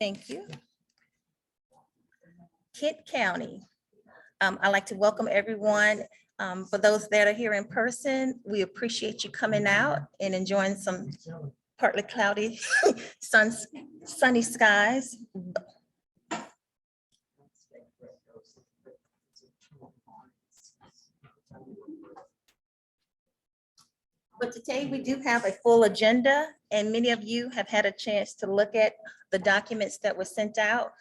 Thank you. Kent County. I'd like to welcome everyone. For those that are here in person, we appreciate you coming out and enjoying some partly cloudy, sunny skies. But today we do have a full agenda, and many of you have had a chance to look at the documents that were sent out.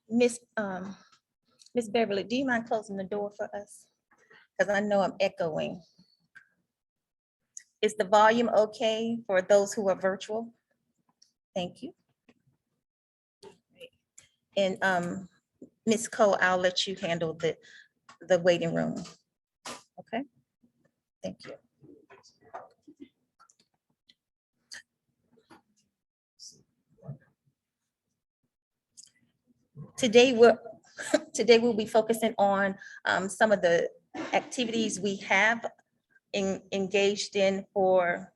Miss Beverly, do you mind closing the door for us? Because I know I'm echoing. Is the volume okay for those who are virtual? Thank you. And Ms. Cole, I'll let you handle the waiting room. Okay, thank you. Today we'll be focusing on some of the activities we have engaged in for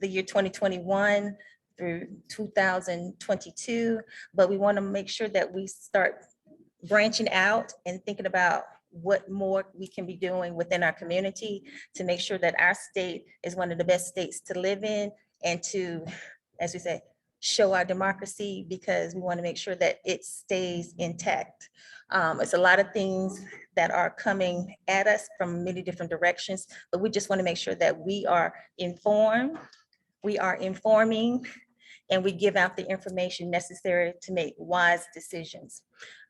the year 2021 through 2022, but we want to make sure that we start branching out and thinking about what more we can be doing within our community to make sure that our state is one of the best states to live in and to, as we say, show our democracy, because we want to make sure that it stays intact. It's a lot of things that are coming at us from many different directions, but we just want to make sure that we are informed, we are informing, and we give out the information necessary to make wise decisions.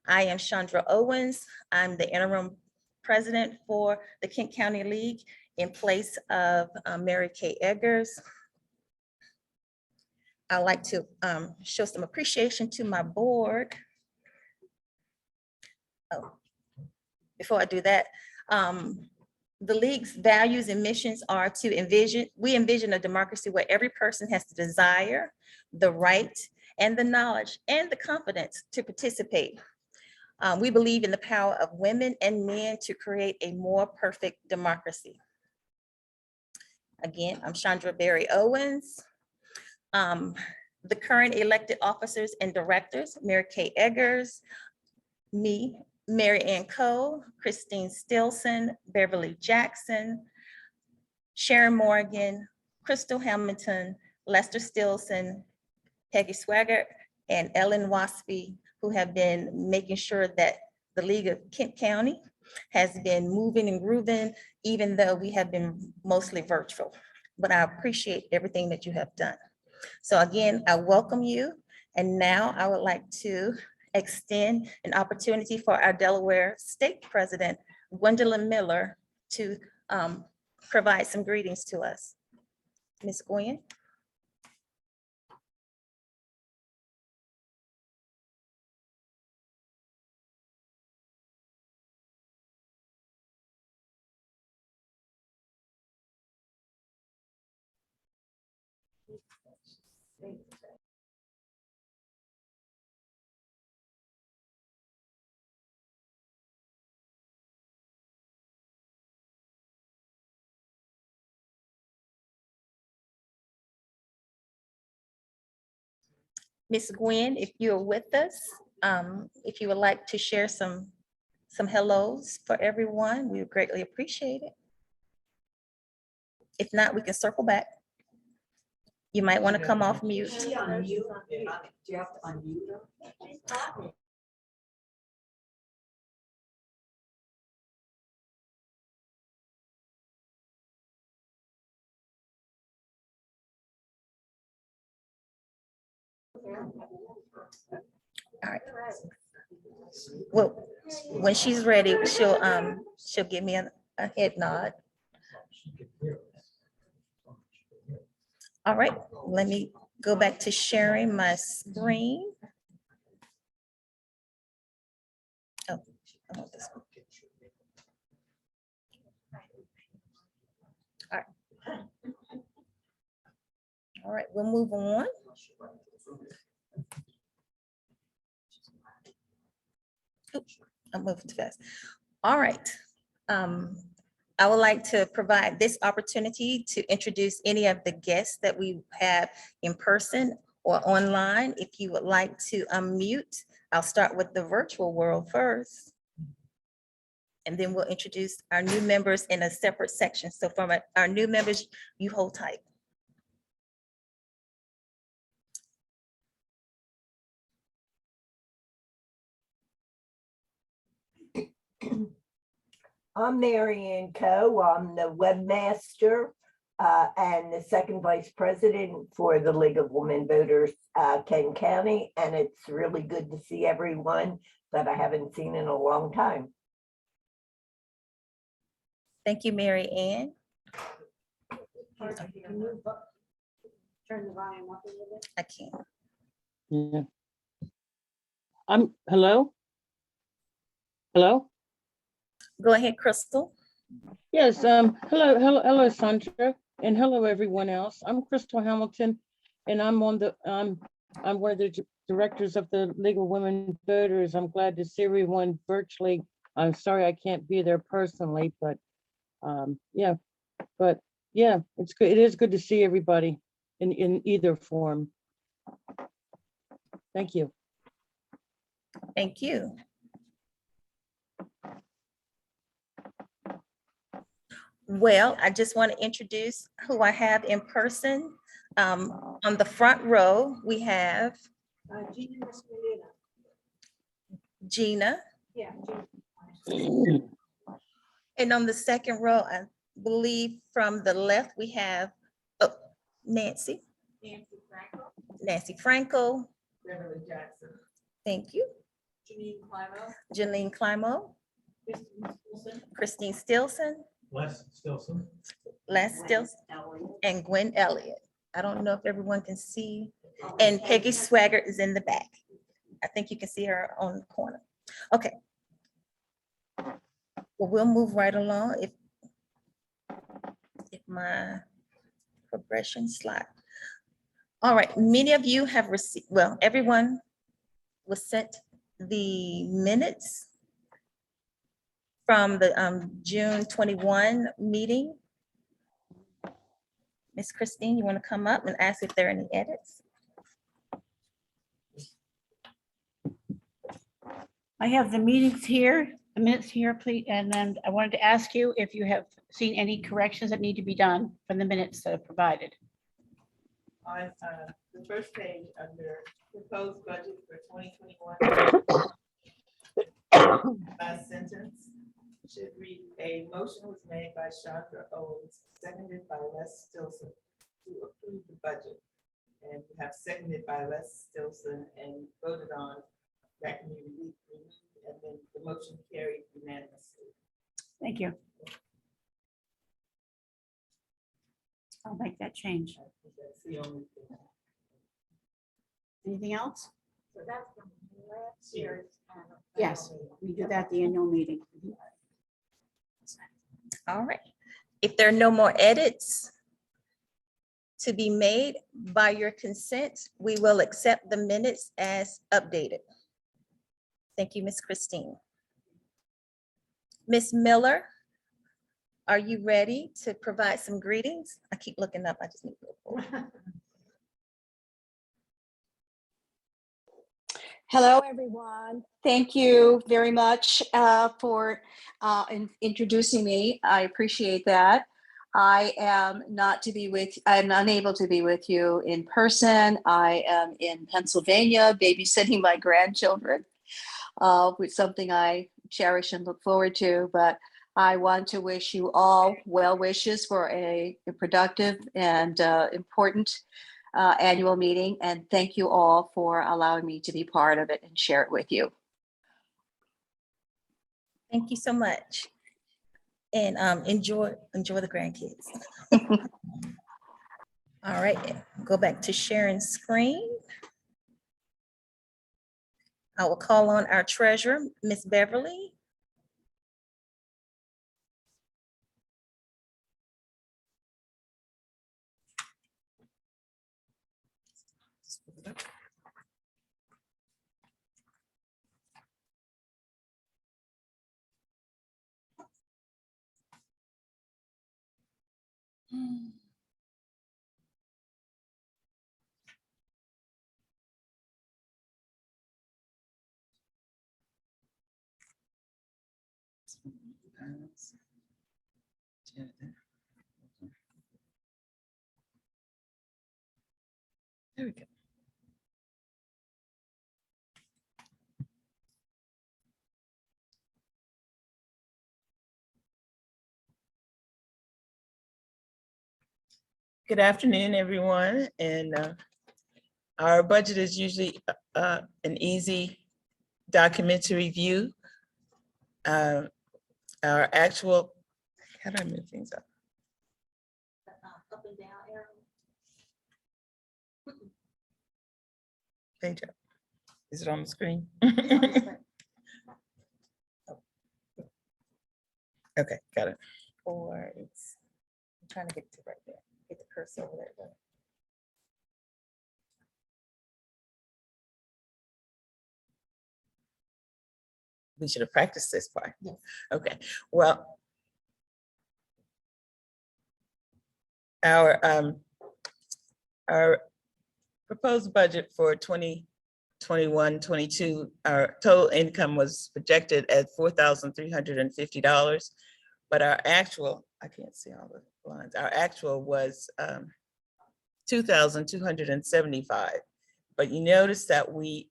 I am Chandra Owens. I'm the interim president for the Kent County League in place of Mary Kay Eggers. I'd like to show some appreciation to my board. Oh, before I do that, the League's values and missions are to we envision a democracy where every person has the desire, the right, and the knowledge and the confidence to participate. We believe in the power of women and men to create a more perfect democracy. Again, I'm Chandra Berry Owens. The current elected officers and directors, Mary Kay Eggers, me, Mary Ann Cole, Christine Stilson, Beverly Jackson, Sharon Morgan, Crystal Hamilton, Lester Stilson, Peggy Swaggart, and Ellen Waspy, who have been making sure that the League of Kent County has been moving and grooving, even though we have been mostly virtual. But I appreciate everything that you have done. So again, I welcome you. And now I would like to extend an opportunity for our Delaware State President, Gwendolyn Miller, to provide some greetings to us. Ms. Gwen. Ms. Gwen, if you're with us, if you would like to share some hellos for everyone, we would greatly appreciate it. If not, we can circle back. You might want to come off mute. Do you have to unmute? All right. Well, when she's ready, she'll give me a head nod. All right, let me go back to sharing my screen. Oh, I want this one. All right. All right, we'll move on. Oops, I'm moving too fast. All right. I would like to provide this opportunity to introduce any of the guests that we have in person or online, if you would like to unmute, I'll start with the virtual world first. And then we'll introduce our new members in a separate section. So from our new members, you hold tight. I'm Mary Ann Coe. I'm the webmaster and the second vice president for the League of Women Voters, Kent County. And it's really good to see everyone that I haven't seen in a long time. Thank you, Mary Ann. Turn the volume up a little bit. I can't. Yeah. Hello? Hello? Go ahead, Crystal. Yes, hello, Sandra, and hello, everyone else. I'm Crystal Hamilton, and I'm one of the directors of the League of Women Voters. I'm glad to see everyone virtually. I'm sorry I can't be there personally, but yeah, it's good. It is good to see everybody in either form. Thank you. Thank you. Well, I just want to introduce who I have in person. On the front row, we have Gina. Yeah. And on the second row, I believe from the left, we have Nancy. Nancy Franco. Beverly Jackson. Thank you. Janine Climo. Christine Stilson. Les Stilson. Les Stilson. And Gwen Elliott. I don't know if everyone can see. And Peggy Swaggart is in the back. I think you can see her on the corner. Okay. Well, we'll move right along if my progression slide. All right, many of you have received, well, everyone was sent the minutes from the June 21 meeting. Miss Christine, you want to come up and ask if there are any edits? I have the meetings here, the minutes here, please, and then I wanted to ask you if you have seen any corrections that need to be done from the minutes that are provided. On the first page under proposed budget for 2021. Last sentence should read, a motion was made by Chandra Owens, seconded by Les Stilson to approve the budget. And we have seconded by Les Stilson and voted on, that can be removed, and then the motion carried unanimously. Thank you. I'll make that change. I think that's the only thing. Anything else? So that's from last year's. Yes, we do that at the annual meeting. All right. If there are no more edits to be made, by your consent, we will accept the minutes as updated. Thank you, Miss Christine. Miss Miller, are you ready to provide some greetings? I keep looking up. I just need to go forward. Hello, everyone. Thank you very much for introducing me. I appreciate that. I am I'm unable to be with you in person. I am in Pennsylvania babysitting my grandchildren, which is something I cherish and look forward to. But I want to wish you all well wishes for a productive and important annual meeting, and thank you all for allowing me to be part of it and share it with you. Thank you so much. And enjoy the grandkids. All right, go back to sharing screen. I will call on our treasurer, Miss Beverly. There we go. Good afternoon, everyone. And our budget is usually an easy document to review. Our actual, how do I move things up? Up and down arrow. Page up. Is it on the screen? Okay, got it. Or it's, I'm trying to get to right there, get the cursor over there. We should have practiced this part. Yes. Okay, well. Our proposed budget for 2021-22, our total income was projected at $4,350. But our actual, I can't see all the lines, our actual was $2,275. But you notice that we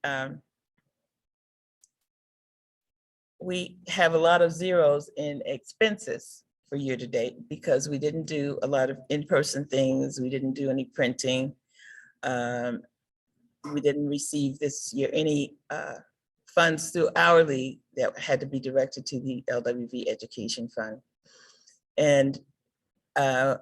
have a lot of zeros in expenses for year to date because we didn't do a lot of in-person things. We didn't do any printing. We didn't receive this year any funds through our league that had to be directed to the LWV Education Fund. And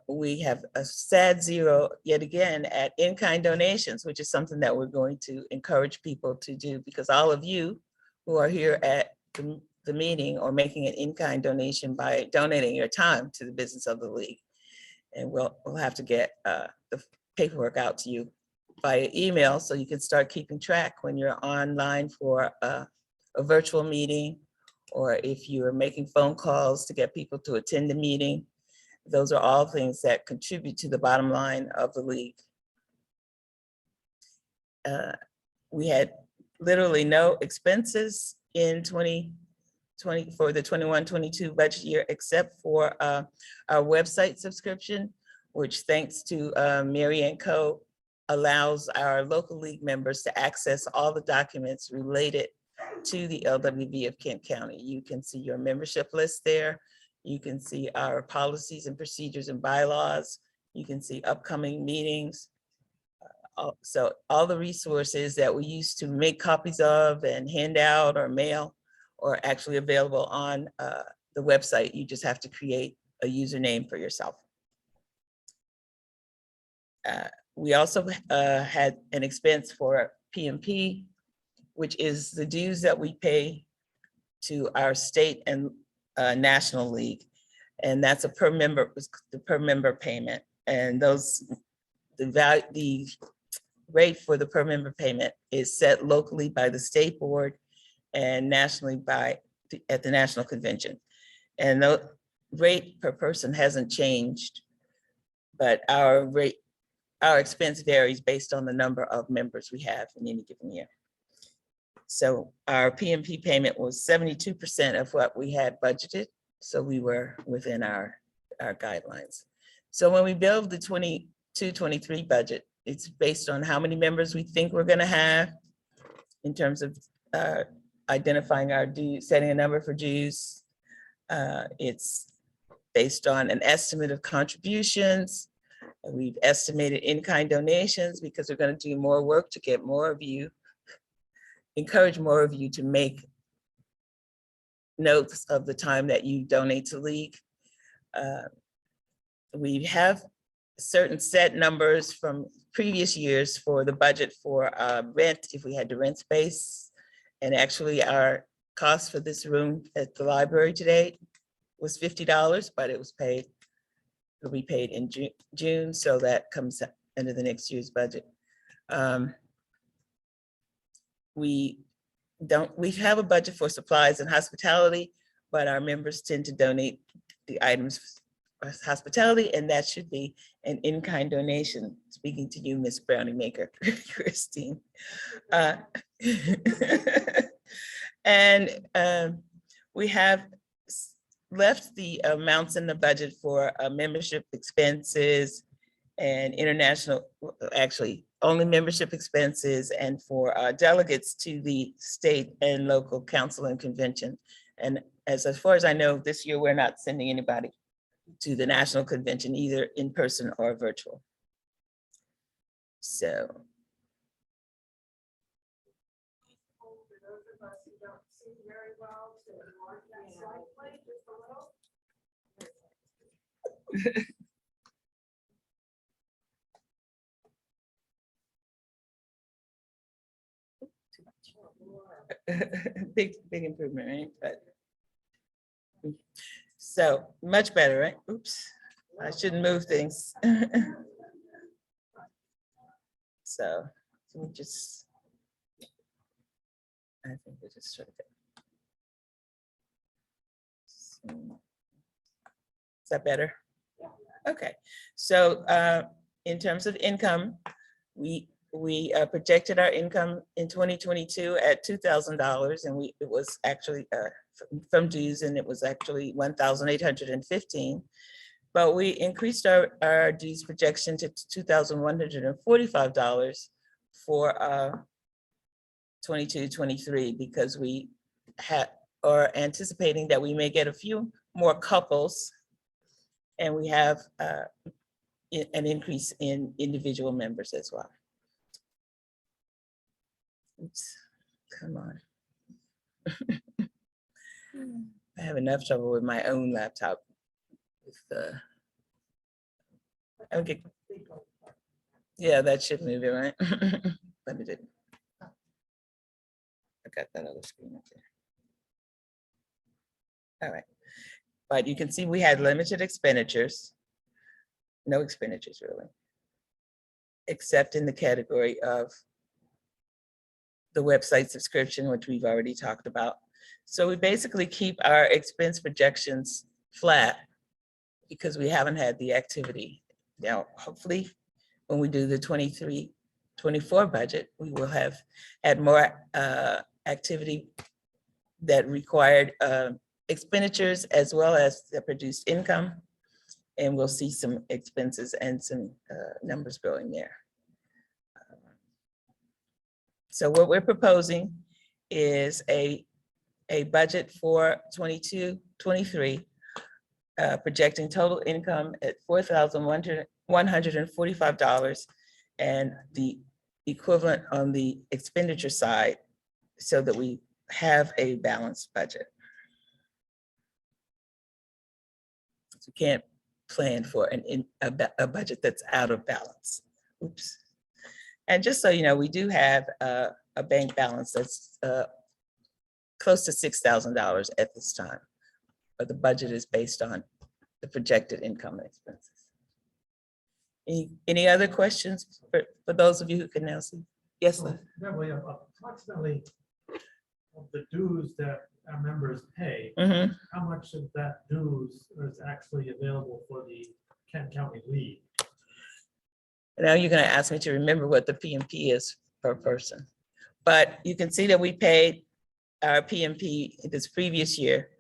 we have a sad zero yet again at in-kind donations, which is something that we're going to encourage people to do because all of you who are here at the meeting or making an in-kind donation by donating your time to the business of the league. And we'll have to get the paperwork out to you via email so you can start keeping track when you're online for a virtual meeting, or if you're making phone calls to get people to attend the meeting. Those are all things that contribute to the bottom line of the league. We had literally no expenses in 2020 for the 21-22 budget year, except for our website subscription, which thanks to Mary and Co. allows our local league members to access all the documents related to the LWV of Kent County. You can see your membership list there. You can see our policies and procedures and bylaws. You can see upcoming meetings. So all the resources that we used to make copies of and hand out or mail are actually available on the website. You just have to create a username for yourself. We also had an expense for PMP, which is the dues that we pay to our state and national league. And that's a per member payment. And the rate for the per member payment is set locally by the state board and nationally at the national convention. And the rate per person hasn't changed, but our expense varies based on the number of members we have in any given year. So our PMP payment was 72% of what we had budgeted. So we were within our guidelines. So when we build the 22-23 budget, it's based on how many members we think we're gonna have in terms of identifying our dues, setting a number for dues. It's based on an estimate of contributions. We've estimated in-kind donations because we're going to do more work to get more of you, encourage more of you to make notes of the time that you donate to league. We have certain set numbers from previous years for the budget for rent, if we had to rent space. And actually our cost for this room at the library today was $50, but it was paid. It'll be paid in June, so that comes into the next year's budget. We have a budget for supplies and hospitality, but our members tend to donate the items for hospitality, and that should be an in-kind donation. Speaking to you, Miss Brownie Maker, Christine. And we have left the amounts in the budget for membership expenses and international, actually, only membership expenses and for delegates to the state and local council and convention. And as far as I know, this year, we're not sending anybody to the national convention, either in person or virtual. So. Big improvement, right? But so much better, right? Oops, I shouldn't move things. So we just, I think we just sort of. Is that better? Okay, so in terms of income, we projected our income in 2022 at $2,000, and it was actually from dues, and it was actually 1,815. But we increased our dues projection to $2,145 for 22-23 because we are anticipating that we may get a few more couples, and we have an increase in individual members as well. Oops, come on. I have enough trouble with my own laptop. With the, okay. Yeah, that should move it, right? Let me do it. I got that other screen up there. All right. But you can see we had limited expenditures. No expenditures really, except in the category of the website subscription, which we've already talked about. So we basically keep our expense projections flat because we haven't had the activity. Now, hopefully, when we do the 23-24 budget, we will have had more activity that required expenditures as well as the produced income. And we'll see some expenses and some numbers growing there. So what we're proposing is a budget for 22-23, projecting total income at $4,145 and the equivalent on the expenditure side so that we have a balanced budget. So we can't plan for a budget that's out of balance. Oops. And just so you know, we do have a bank balance that's close to $6,000 at this time, but the budget is based on the projected income and expenses. Any other questions for those of you who can now see? Yes, Liz? Beverly, approximately of the dues that our members pay, Mhm. how much of that dues is actually available for the Kent County League? Now you're gonna ask me to remember what the PMP is per person. But you can see that we paid our PMP this previous year.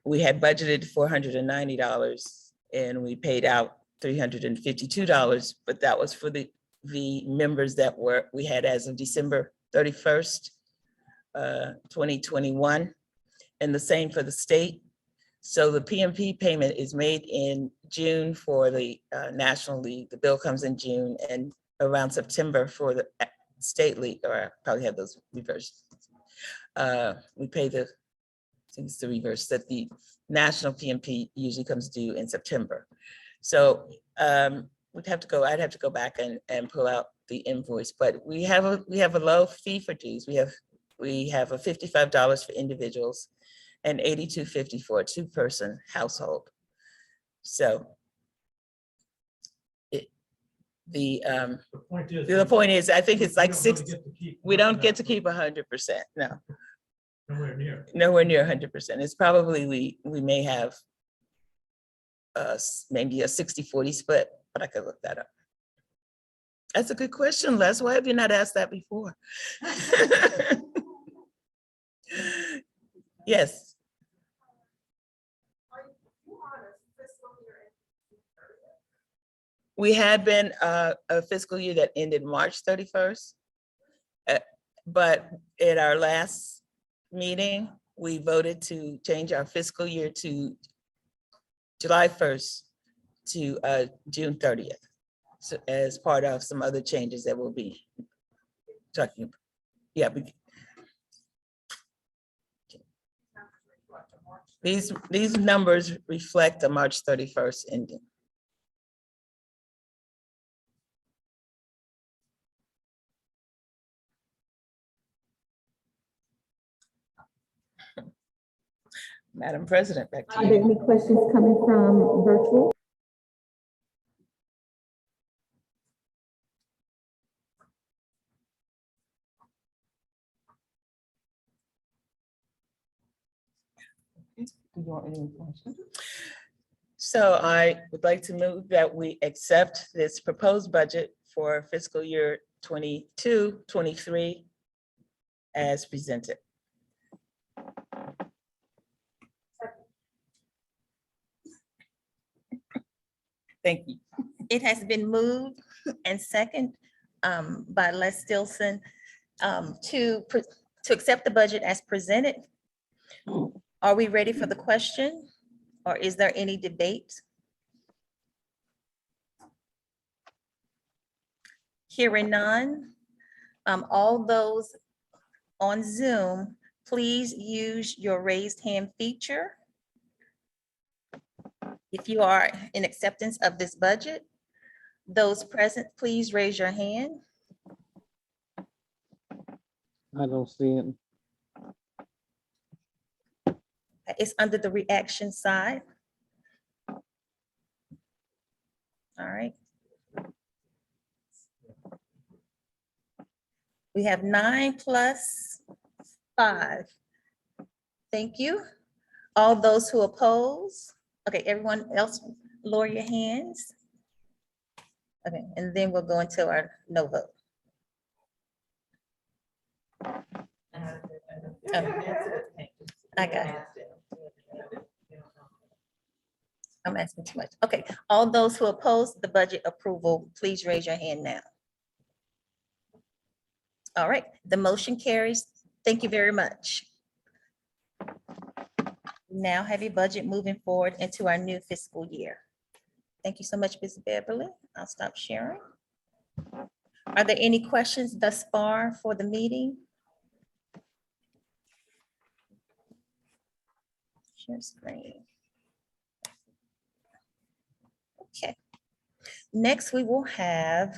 We had budgeted $490 and we paid out $352, but that was for the members that we had as of December 31st, 2021. And the same for the state. So the PMP payment is made in June for the National League. The bill comes in June, and around September for the state league, or I probably have those reversed. We pay I think it's the reverse, that the national PMP usually comes due in September. So I'd have to go back and pull out the invoice, but we have a low fee for dues. We have a $55 for individuals and $82.50 for a two-person household. So the point is, I think it's like we don't get to keep 100%. No, nowhere near 100%. It's probably we may have maybe a 60-40 split, but I could look that up. That's a good question, Les. Why have you not asked that before? Yes. Are you We had been a fiscal year that ended March 31st. But at our last meeting, we voted to change our fiscal year to July 1st to June 30th. So as part of some other changes that we'll be talking about. Yeah. These numbers reflect a March 31st ending. Madam President, back to Are there you. any questions coming from virtual? So I would like to move that we accept this proposed budget for fiscal year 22-23 as presented. Thank you. It has been moved and second by Les Stilson to accept the budget as presented. Are we ready for the question, or is there any debate? Hearing none, all those on Zoom, please use your raised hand feature if you are in acceptance of this budget. Those present, please raise your hand. I don't see it. It's under the reaction side. All right. We have 9 plus 5. Thank you. All those who oppose. Okay, everyone else lower your hands. Okay, and then we'll go into our no vote. I got it. I'm asking too much. Okay, all those who oppose the budget approval, please raise your hand now. All right, the motion carries. Thank you very much. Now have your budget moving forward into our new fiscal year. Thank you so much, Ms. Beverly. I'll stop sharing. Are there any questions thus far for the meeting? Share screen. Okay. Next, we will have,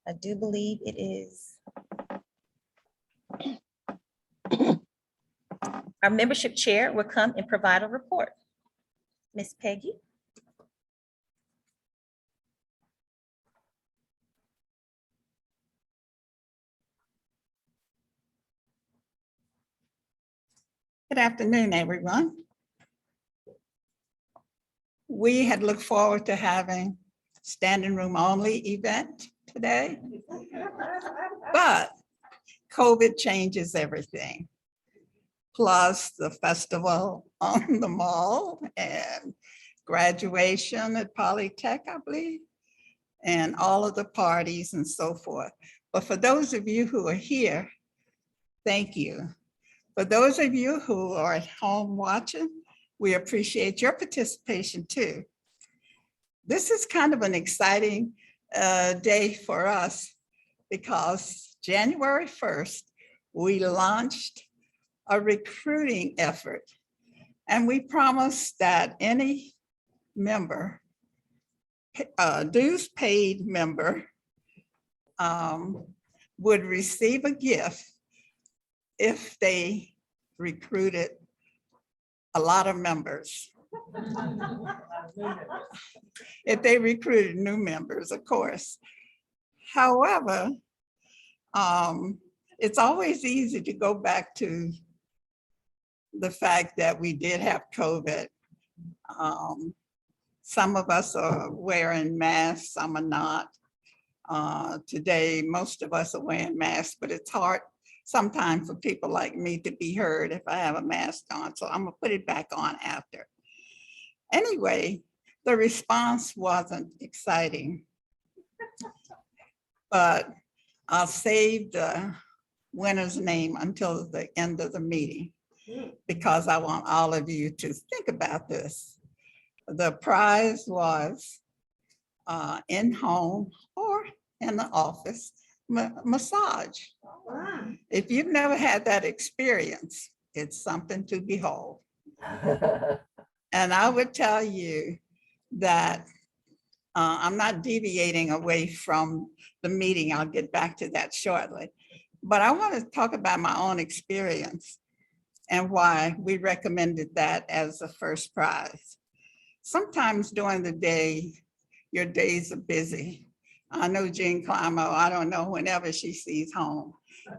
I do believe it is our membership chair will come and provide a report. Miss Peggy. Good afternoon, everyone. We had looked forward to having standing room only event today, but COVID changes everything. Plus the festival on the mall and graduation at Polytech, I believe, and all of the parties and so forth. But for those of you who are here, thank you. For those of you who are at home watching, we appreciate your participation too. This is kind of an exciting day for us because January 1st, we launched a recruiting effort, and we promised that any member, dues paid member, would receive a gift if they recruited a lot of members. If they recruited new members, of course. However, it's always easy to go back to the fact that we did have COVID. Some of us are wearing masks, some are not. Today, most of us are wearing masks, but it's hard sometimes for people like me to be heard if I have a mask on, so I'm gonna put it back on after. Anyway, The response wasn't exciting. But I'll save the winner's name until the end of the meeting because I want all of you to think about this. The prize was in-home or in the office massage. If you've never had that experience, it's something to behold. And I would tell you that I'm not deviating away from the meeting. I'll get back to that shortly. But I want to talk about my own experience and why we recommended that as the first prize. Sometimes during the day, your days are busy. I know Jean Climo, I don't know whenever she sees home,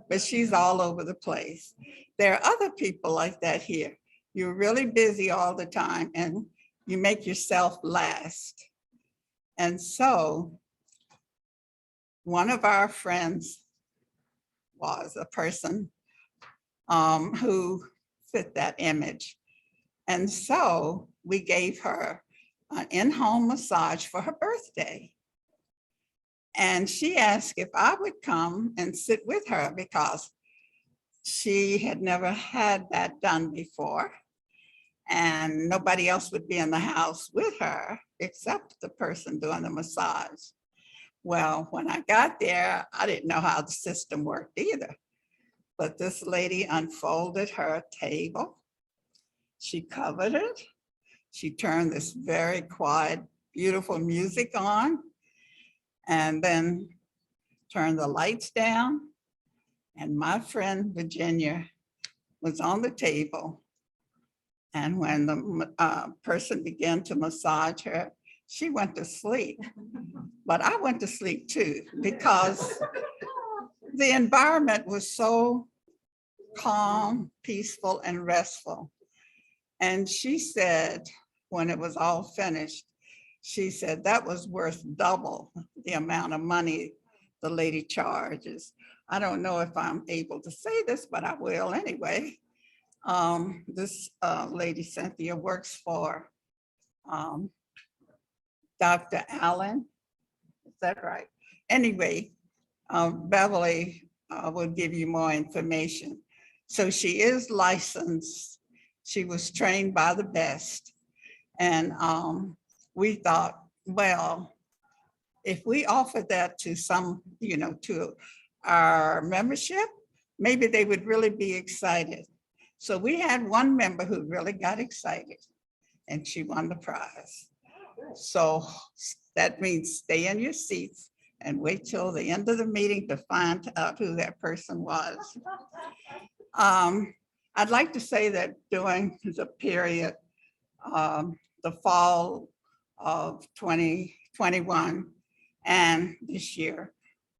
but she's all over the place. There are other people like that here. You're really busy all the time and you make yourself last. And so one of our friends was a person who fit that image. And so we gave her an in-home massage for her birthday. And she asked if I would come and sit with her because she had never had that done before. And nobody else would be in the house with her except the person doing the massage. Well, when I got there, I didn't know how the system worked either. But this lady unfolded her table. She covered it. She turned this very quiet, beautiful music on, and then turned the lights down. And my friend Virginia was on the table. And when the person began to massage her, she went to sleep. But I went to sleep too, because the environment was so calm, peaceful, and restful. And she said, when it was all finished, she said that was worth double the amount of money the lady charges. I don't know if I'm able to say this, but I will anyway. This lady, Cynthia, works for Dr. Allen. Is that right? Anyway, Beverly will give you more information. So she is licensed. She was trained by the best. And we thought, well, if we offered that to some, to our membership, maybe they would really be excited. So we had one member who really got excited and she won the prize. So that means stay in your seats and wait till the end of the meeting to find out who that person was. I'd like to say that during the period, the fall of 2021 and this year,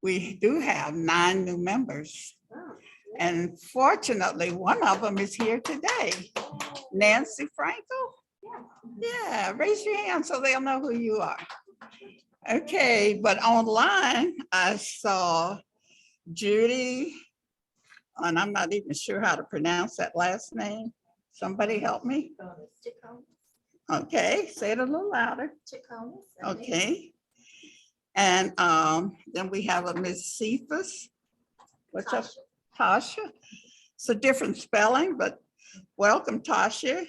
we do have 9 new members. And fortunately, one of them is here today. Nancy Frankel? Yeah, raise your hand so they'll know who you are. Okay, but online, I saw Judy, and I'm not even sure how to pronounce that last name. Somebody help me. Okay, say it a little louder. Okay. And then we have a Miss Cephas. What's up? Tasha. It's a different spelling, but welcome, Tasha.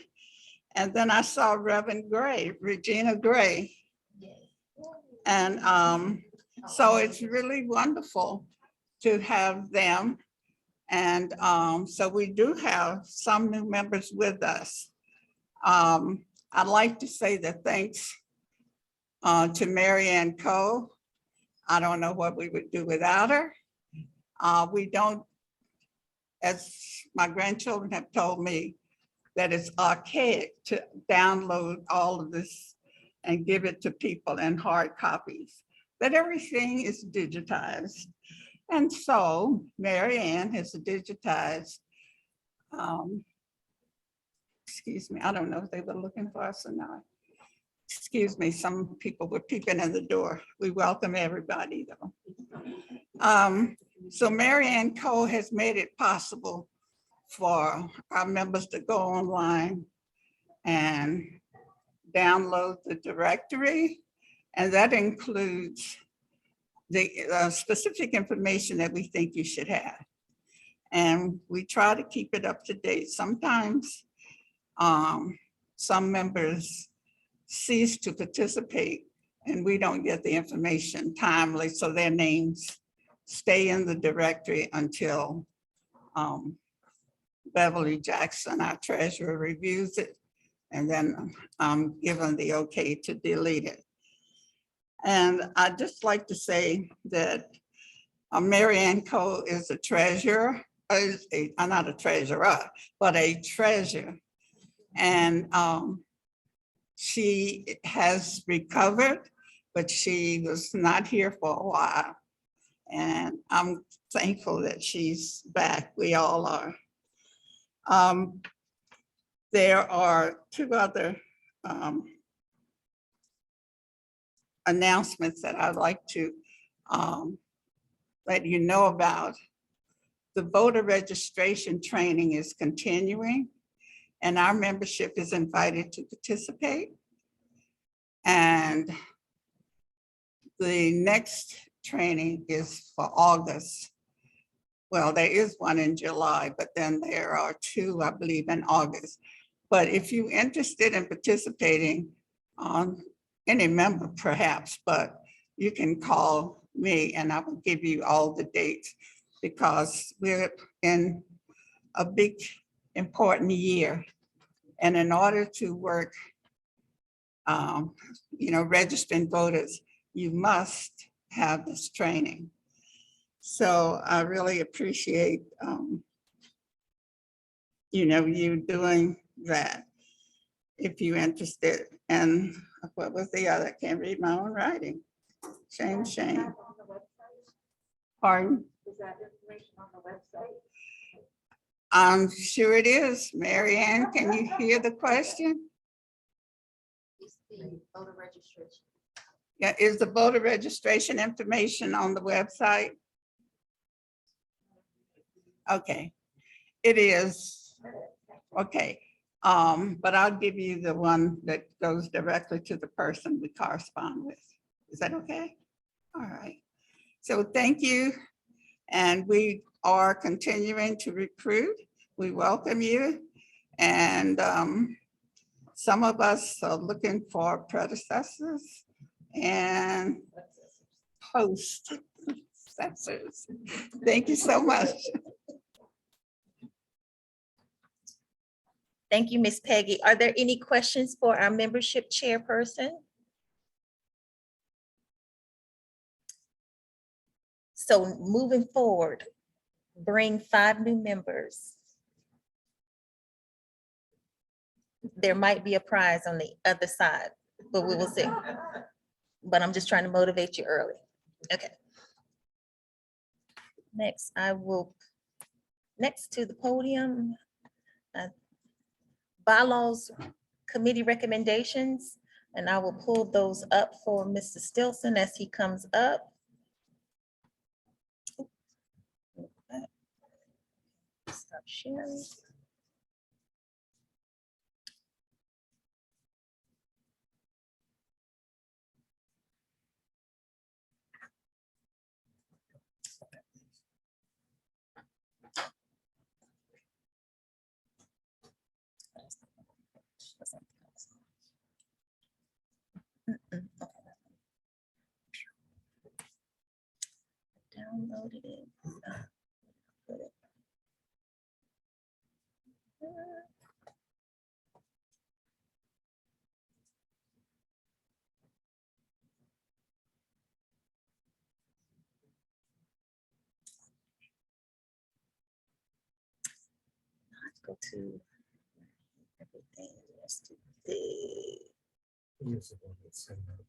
And then I saw Reverend Gray, Regina Gray. And so it's really wonderful to have them. And so we do have some new members with us. I'd like to say that thanks to Mary Ann Coe. I don't know what we would do without her. We don't, as my grandchildren have told me, that it's archaic to download all of this and give it to people in hard copies, that everything is digitized. And so Mary Ann has digitized, excuse me, I don't know if they were looking for us or not. Excuse me, some people were peeping in the door. We welcome everybody though. So Mary Ann Coe has made it possible for our members to go online and download the directory, and that includes the specific information that we think you should have. And we try to keep it up to date. Sometimes some members cease to participate and we don't get the information timely, so their names stay in the directory until Beverly Jackson, our treasurer, reviews it, and then I'm given the okay to delete it. And I'd just like to say that Mary Ann Cole is a treasurer, not a treasurer, but a treasure. And she has recovered, but she was not here for a while. And I'm thankful that she's back. We all are. There are two other announcements that I'd like to let you know about. The voter registration training is continuing and our membership is invited to participate. And the next training is for August. Well, there is one in July, but then there are two, I believe, in August. But if you're interested in participating, any member perhaps, but you can call me and I will give you all the dates because we're in a big, important year. And in order to work, registering voters, you must have this training. So I really appreciate, you doing that if you're interested. And what was the other? I can't read my own writing. Shame, shame. Pardon? Is that information on the website? I'm sure it is. Mary Ann, can you hear the question? Voter registration. Yeah, is the voter registration information on the website? Okay, it is. Okay, but I'll give you the one that goes directly to the person we correspond with. Is that okay? All right. So thank you. And we are continuing to recruit. We welcome you. And some of us are looking for predecessors and post-successors. Thank you so much. Thank you, Ms. Peggy. Are there any questions for our membership chairperson? So moving forward, bring 5 new members. There might be a prize on the other side, but we will see. But I'm just trying to motivate you early. Okay. Next, next to the podium, bylaws committee recommendations, and I will pull those up for Mr. Stilson as he comes up. Stop sharing. Downloaded it. Put it. Let's go to everything yesterday. Use the one that's sent out.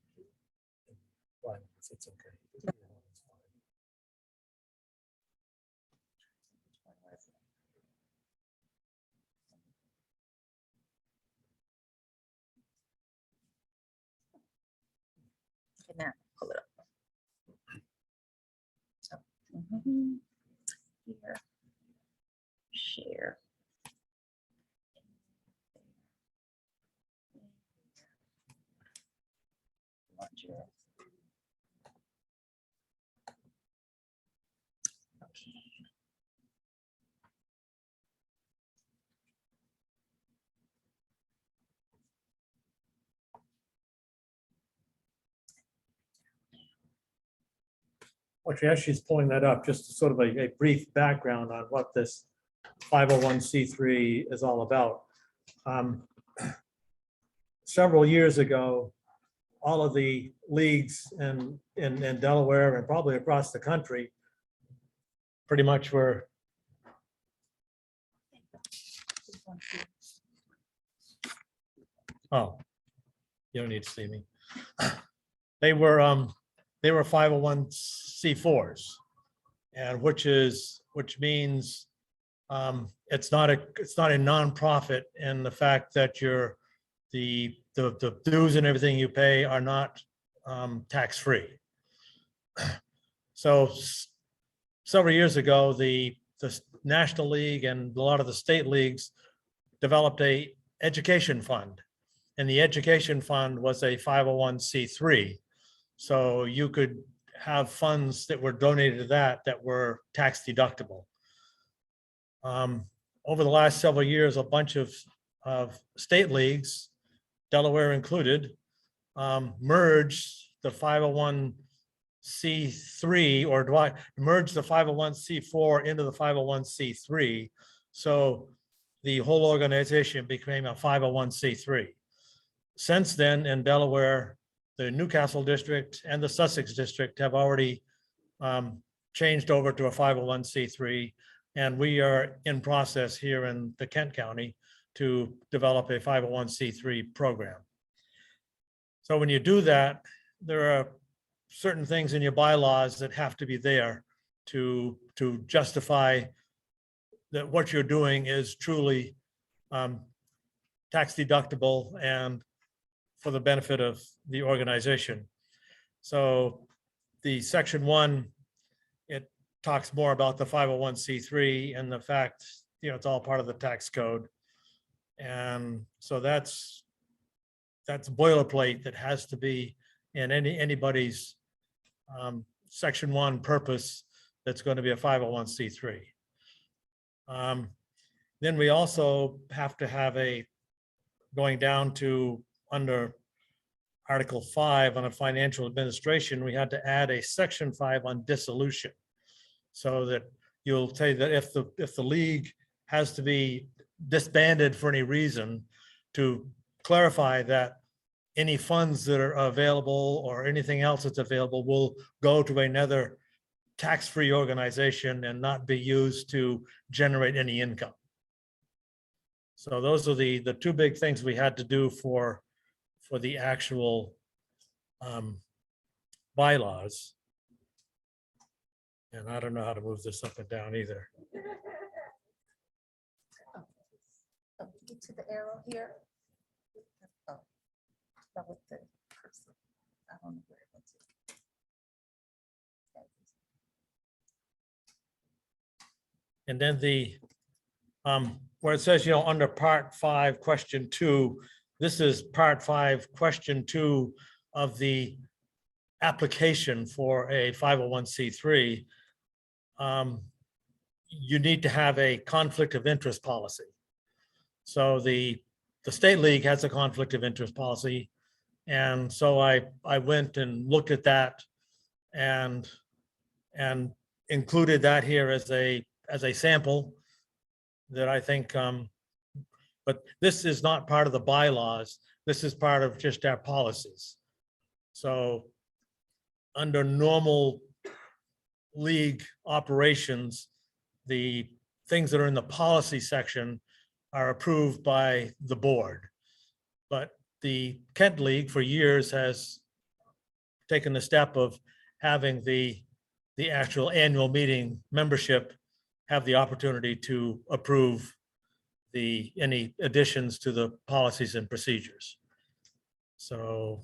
Fine, it's okay. Okay, now pull it up. Mhm. Here. Share. As she's pulling that up, just sort of a brief background on what this 501c3 is all about. Several years ago, all of the leagues in Delaware and probably across the country pretty much were you don't need to see me. They were 501c4s, and which means it's not a nonprofit in the fact that the dues and everything you pay are not tax-free. So several years ago, the National League and a lot of the state leagues developed a education fund, and the education fund was a 501c3. So you could have funds that were donated to that were tax deductible. Over the last several years, a bunch of state leagues, Delaware included, merged the 501c3 or merged the 501c4 into the 501c3. So the whole organization became a 501c3. Since then, in Delaware, the Newcastle district and the Sussex district have already changed over to a 501c3. And we are in process here in the Kent County to develop a 501c3 program. So when you do that, there are certain things in your bylaws that have to be there to justify that what you're doing is truly tax deductible and for the benefit of the organization. So the section 1, it talks more about the 501c3 and the fact, it's all part of the tax code. And so that's boilerplate that has to be in anybody's section 1 purpose that's going to be a 501c3. Then we also have to have going down to under Article 5 on a financial administration, we had to add a section 5 on dissolution. So that you'll tell you that if the league has to be disbanded for any reason, to clarify that any funds that are available or anything else that's available will go to another tax-free organization and not be used to generate any income. So those are the two big things we had to do for the actual bylaws. And I don't know how to move this up and down either. Get to the arrow here. Oh, that was the cursor. I don't know where it went to. And then where it says, under part 5, question 2, this is part 5, question 2 of the application for a 501c3. You need to have a conflict of interest policy. So the state league has a conflict of interest policy. And so I went and looked at that and included that here as a sample that I think, but this is not part of the bylaws. This is part of just our policies. So under normal league operations, the things that are in the policy section are approved by the board. But the Kent League for years has taken the step of having the actual annual meeting membership have the opportunity to approve any additions to the policies and procedures. So,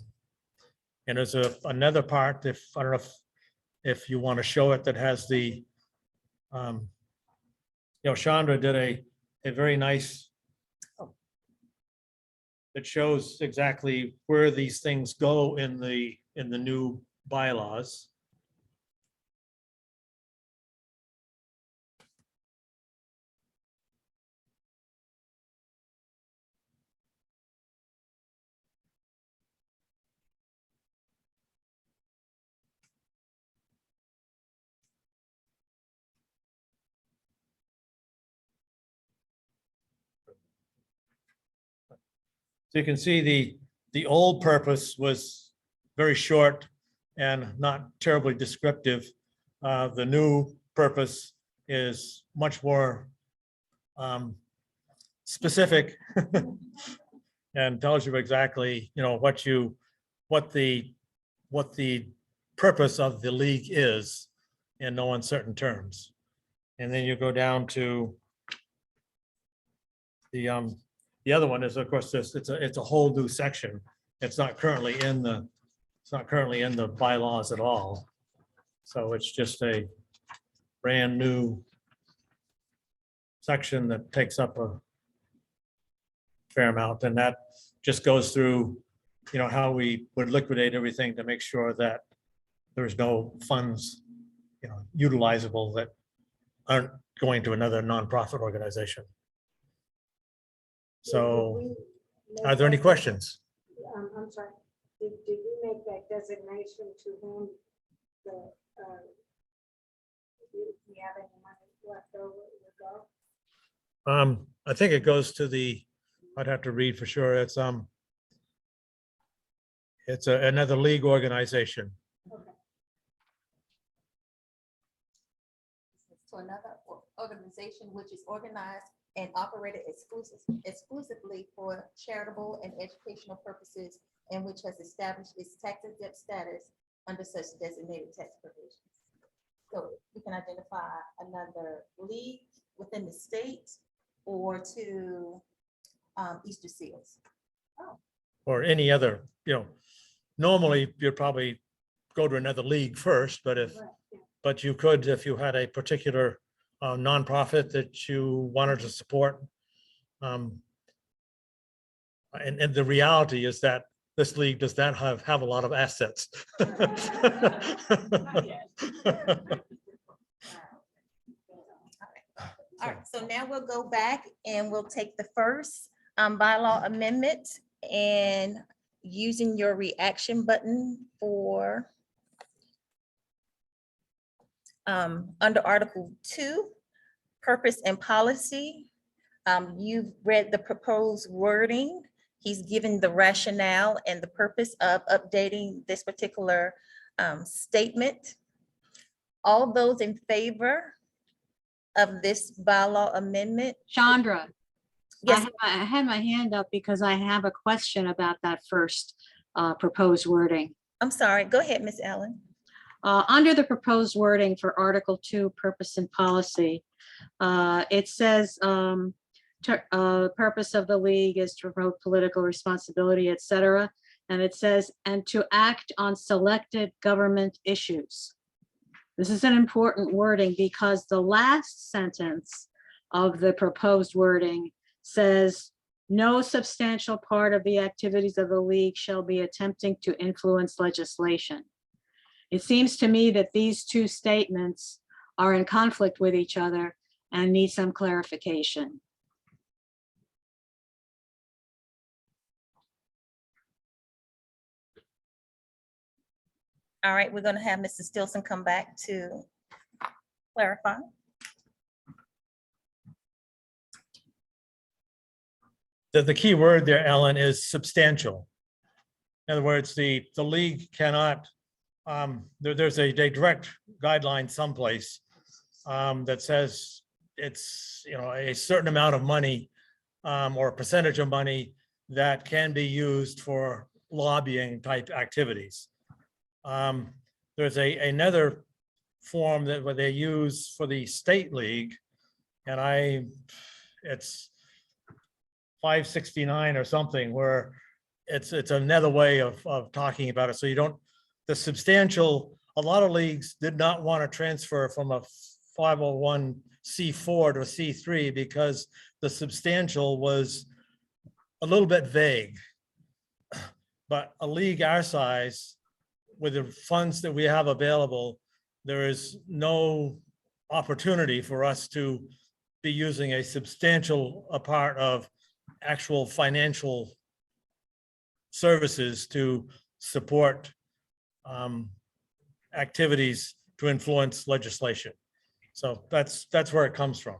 and there's another part, I don't know if you want to show it, that has Chandra did a very nice, that shows exactly where these things go in the in the new bylaws. So you can see the old purpose was very short and not terribly descriptive. The new purpose is much more specific and tells you exactly, what the purpose of the league is in no uncertain terms. And then you go down to the other one is, of course, it's a whole new section. It's not currently in the bylaws at all. So it's just a brand new section that takes up a fair amount, and that just goes through, how we would liquidate everything to make sure that there's no funds, utilizable that aren't going to another nonprofit organization. So, are there any questions? I'm sorry, did you make that designation to whom the, if you have any money left over, it would go? I think it goes to I'd have to read for sure. It's another league organization. To another organization which is organized and operated exclusively for charitable and educational purposes, and which has established its tax-exempt status under such designated tax provisions. So we can identify another league within the state or to Easter Seals. Or any other, normally you'd probably go to another league first, but you could, if you had a particular nonprofit that you wanted to support. And the reality is that this league does not have a lot of assets. All right, so now we'll go back and we'll take the first bylaw amendment, and using your reaction button for under Article 2, Purpose and Policy. You've read the proposed wording. He's given the rationale and the purpose of updating this particular statement. All those in favor of this bylaw amendment? Chandra, Yes, I had my hand up because I have a question about that first proposed wording. I'm sorry. Go ahead, Ms. Allen. Under the proposed wording for Article 2, Purpose and Policy, it says purpose of the league is to promote political responsibility, et cetera. And it says, and to act on selected government issues. This is an important wording because the last sentence of the proposed wording says, no substantial part of the activities of the league shall be attempting to influence legislation. It seems to me that these two statements are in conflict with each other and need some clarification. All right, we're going to have Mr. Stilson come back to clarify. The key word there, Ellen, is substantial. In other words, the league cannot, there's a direct guideline someplace that says it's, a certain amount of money or a percentage of money that can be used for lobbying type activities. There's another form that where they use for the state league, and it's 569 or something, where it's another way of talking about it. So you don't, the substantial, a lot of leagues did not want to transfer from a 501c4 to a C3 because the substantial was a little bit vague. But a league our size with the funds that we have available, there is no opportunity for us to be using a substantial a part of actual financial services to support activities to influence legislation. So that's where it comes from.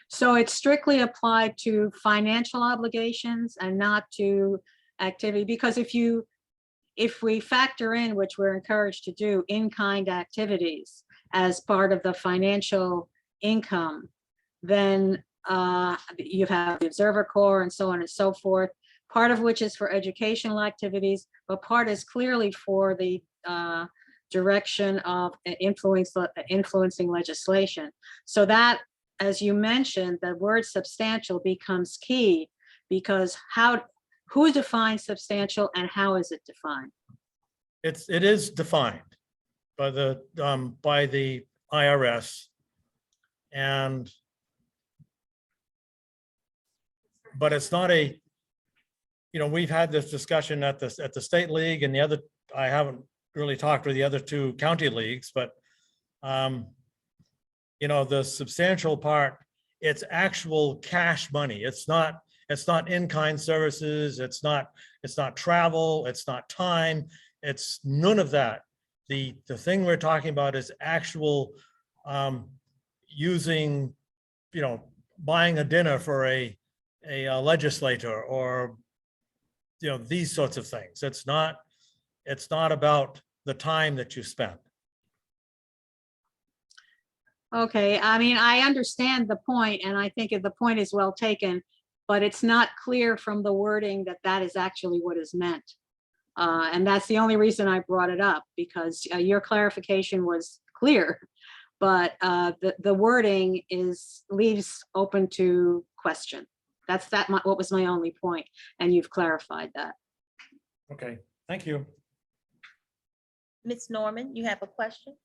So it's strictly applied to financial obligations and not to activity, because if we factor in, which we're encouraged to do, in-kind activities as part of the financial income, then you have the Observer Corps and so on and so forth, part of which is for educational activities, but part is clearly for the direction of influencing legislation. So that, as you mentioned, the word substantial becomes key, because who defines substantial and how is it defined? It is defined by the IRS, but it's not a, we've had this discussion at the state league and the other, I haven't really talked with the other two county leagues, but the substantial part, it's actual cash money. It's not in-kind services. It's not travel. It's not time. It's none of that. The thing we're talking about is actual using, buying a dinner for a legislator, or these sorts of things. It's not about the time that you spend. Okay, I mean, I understand the point, and I think the point is well taken, but it's not clear from the wording that that is actually what is meant. And that's the only reason I brought it up, because your clarification was clear, but the wording leaves open to question. What was my only point, and you've clarified that. Okay, thank you. Ms. Norman, you have a question?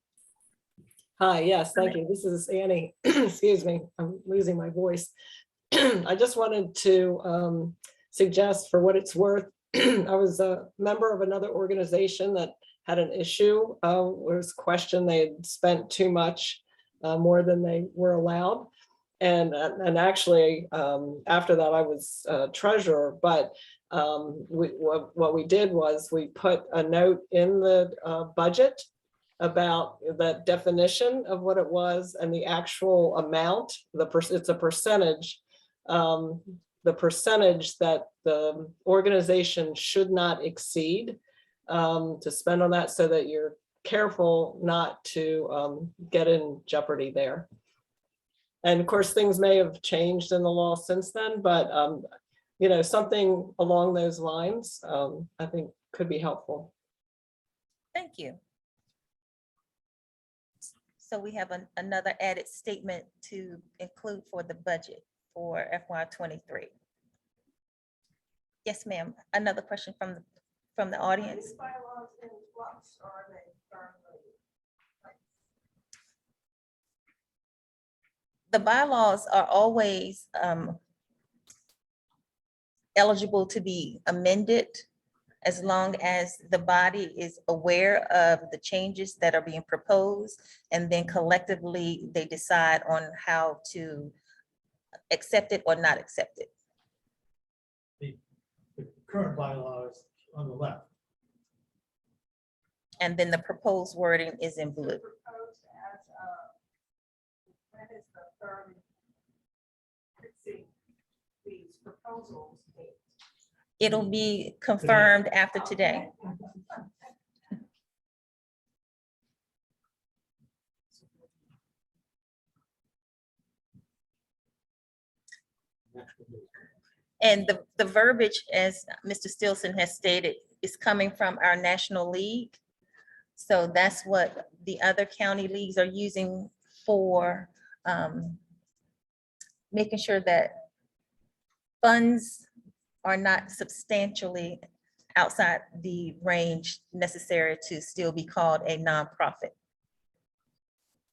Hi, yes, thank you. This is Annie. Excuse me, I'm losing my voice. I just wanted to suggest, for what it's worth, I was a member of another organization that had an issue. It was a question, they had spent too much, more than they were allowed. And actually, after that, I was treasurer, but what we did was we put a note in the budget about the definition of what it was and the actual amount. It's a percentage, the percentage that the organization should not exceed to spend on that, so that you're careful not to get in jeopardy there. And of course, things may have changed in the law since then, but something along those lines, I think could be helpful. Thank you. So we have another added statement to include for the budget for FY23. Yes, ma'am. Another question from the audience. The bylaws are always eligible to be amended as long as the body is aware of the changes that are being proposed, and then collectively they decide on how to accept it or not accept it. The current bylaw is on the left. And then the proposed wording is in blue. These proposals. It'll be confirmed after today. And the verbiage, as Mr. Stilson has stated, is coming from our National League. So that's what the other county leagues are using for making sure that funds are not substantially outside the range necessary to still be called a nonprofit.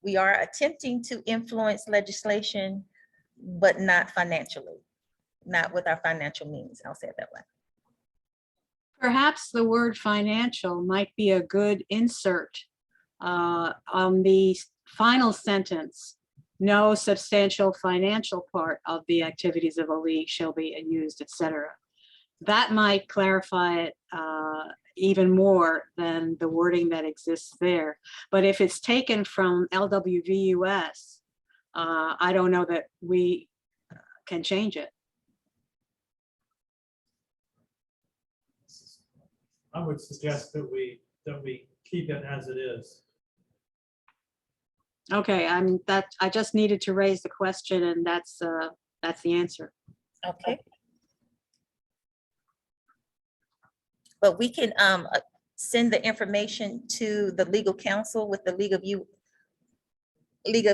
We are attempting to influence legislation, but not financially, not with our financial means. I'll say it that way. Perhaps the word financial might be a good insert on the final sentence. No substantial financial part of the activities of a league shall be used, etc. That might clarify it even more than the wording that exists there. But if it's taken from LWVUS, I don't know that we can change it. I would suggest that we keep it as it is. Okay, I just needed to raise the question, and that's the answer. Okay. But we can send the information to the legal counsel with the League of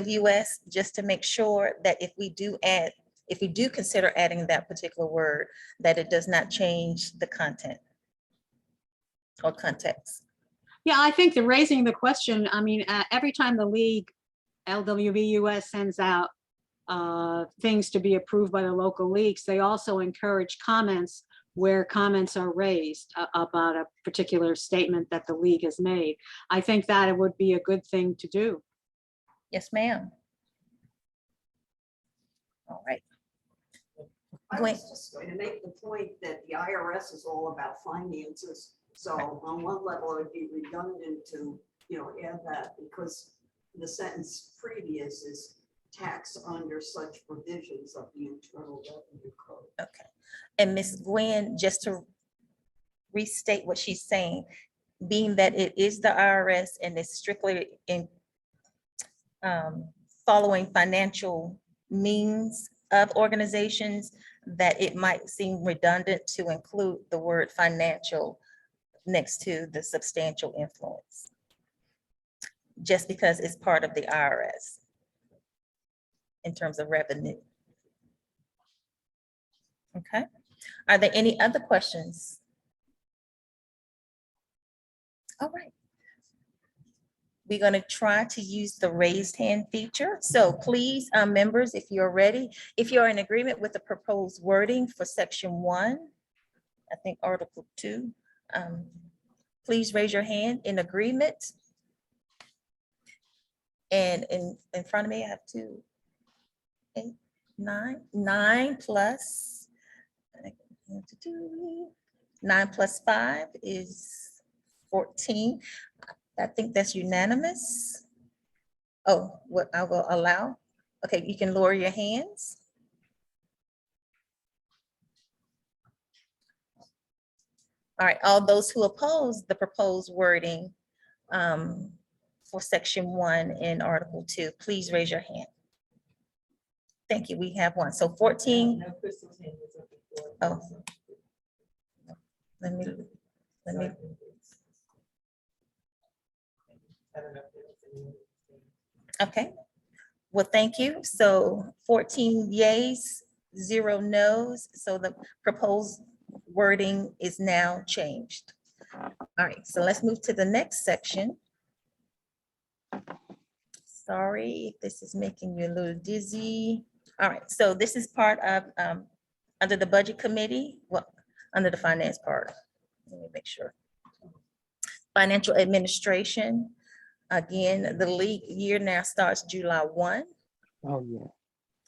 US, just to make sure that if we do consider adding that particular word, that it does not change the content or context. Yeah, I think the raising the question, I mean, every time the league, LWVUS, sends out things to be approved by the local leagues, they also encourage comments where comments are raised about a particular statement that the league has made. I think that it would be a good thing to do. Yes, ma'am. All right. I Gwen. was just going to make the point that the IRS is all about finances. So on one level, it would be redundant to, add that, because the sentence previous is tax under such provisions of the Internal Revenue Code. Okay. And Ms. Gwen, just to restate what she's saying, being that it is the IRS and it's strictly in following financial means of organizations, that it might seem redundant to include the word financial next to the substantial influence, just because it's part of the IRS in terms of revenue. Okay. Are there any other questions? All right. We're going to try to use the raised hand feature. So please, members, if you're ready, if you're in agreement with the proposed wording for section 1, I think article 2, please raise your hand in agreement. And in front of me, I have 2, 8, 9 plus 9 plus 5 is 14. I think that's unanimous. Oh, what I will allow. Okay, you can lower your hands. All right, all those who oppose the proposed wording for section 1 in article 2, please raise your hand. Thank you, we have 1. So 14. No, Crystal's hand was up before. Oh. Let me. I don't know if there was any. Okay, well, thank you. So 14 yays, 0 no's. So the proposed wording is now changed. All right, so let's move to the next section. Sorry if this is making you a little dizzy. All right, so this is part of, under the budget committee, well, under the finance part. Let me make sure. Financial administration. Again, the league year now starts July 1. Oh, yeah.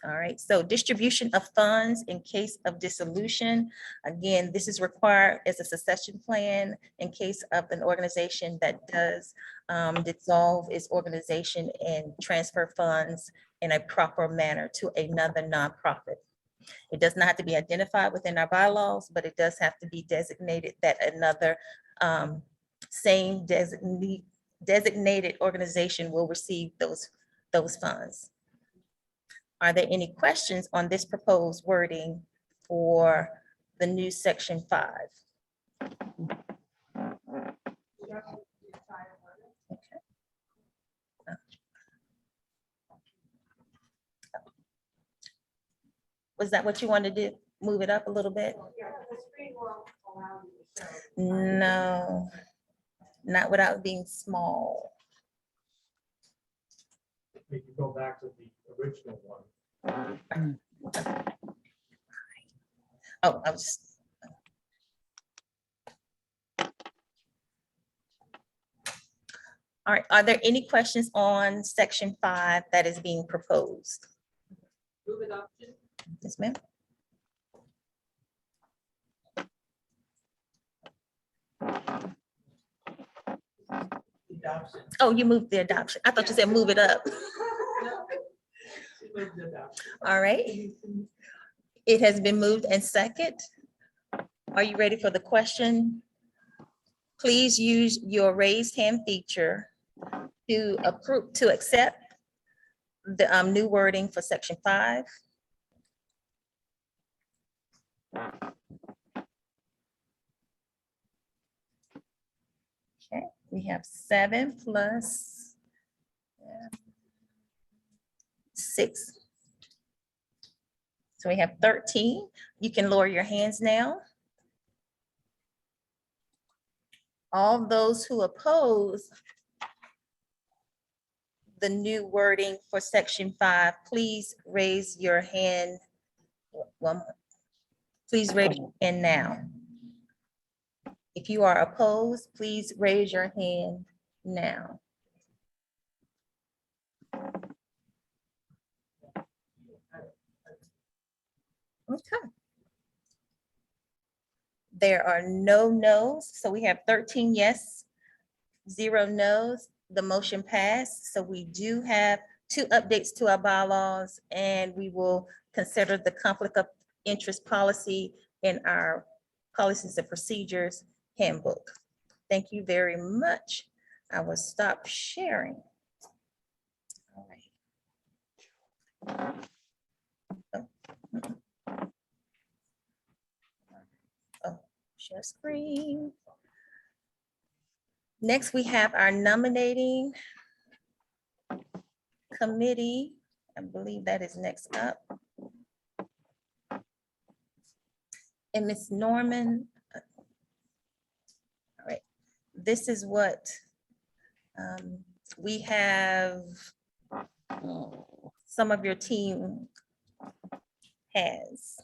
All right, so distribution of funds in case of dissolution. Again, this is required as a succession plan in case of an organization that does dissolve its organization and transfer funds in a proper manner to another nonprofit. It does not have to be identified within our bylaws, but it does have to be designated that another same designated organization will receive those funds. Are there any questions on this proposed wording for the new section 5? Okay. Was that what you wanted to do? Move it up a little bit? No, not without being small. We can go back to the original one. Oh, I was. All right, are there any questions on section 5 that is being proposed? Move adoption. Yes, ma'am. Adoption. Oh, you moved the adoption. I thought you said move it up. She moved adoption. All right. It has been moved and second. Are you ready for the question? Please use your raised hand feature to approve, to accept the new wording for section 5. Okay, we have 7 plus 6. So we have 13. You can lower your hands now. All those who oppose the new wording for section 5, please raise your hand. Please raise your hand now. If you are opposed, please raise your hand now. Okay. There are no no's, so we have 13 yes, 0 no's. The motion passed, so we do have 2 updates to our bylaws, and we will consider the conflict of interest policy in our policies and procedures handbook. Thank you very much. I will stop sharing. All right. Oh, share screen. Next, we have our nominating committee. I believe that is next up. And Ms. Norman. All right, this is what we have. Some of your team has.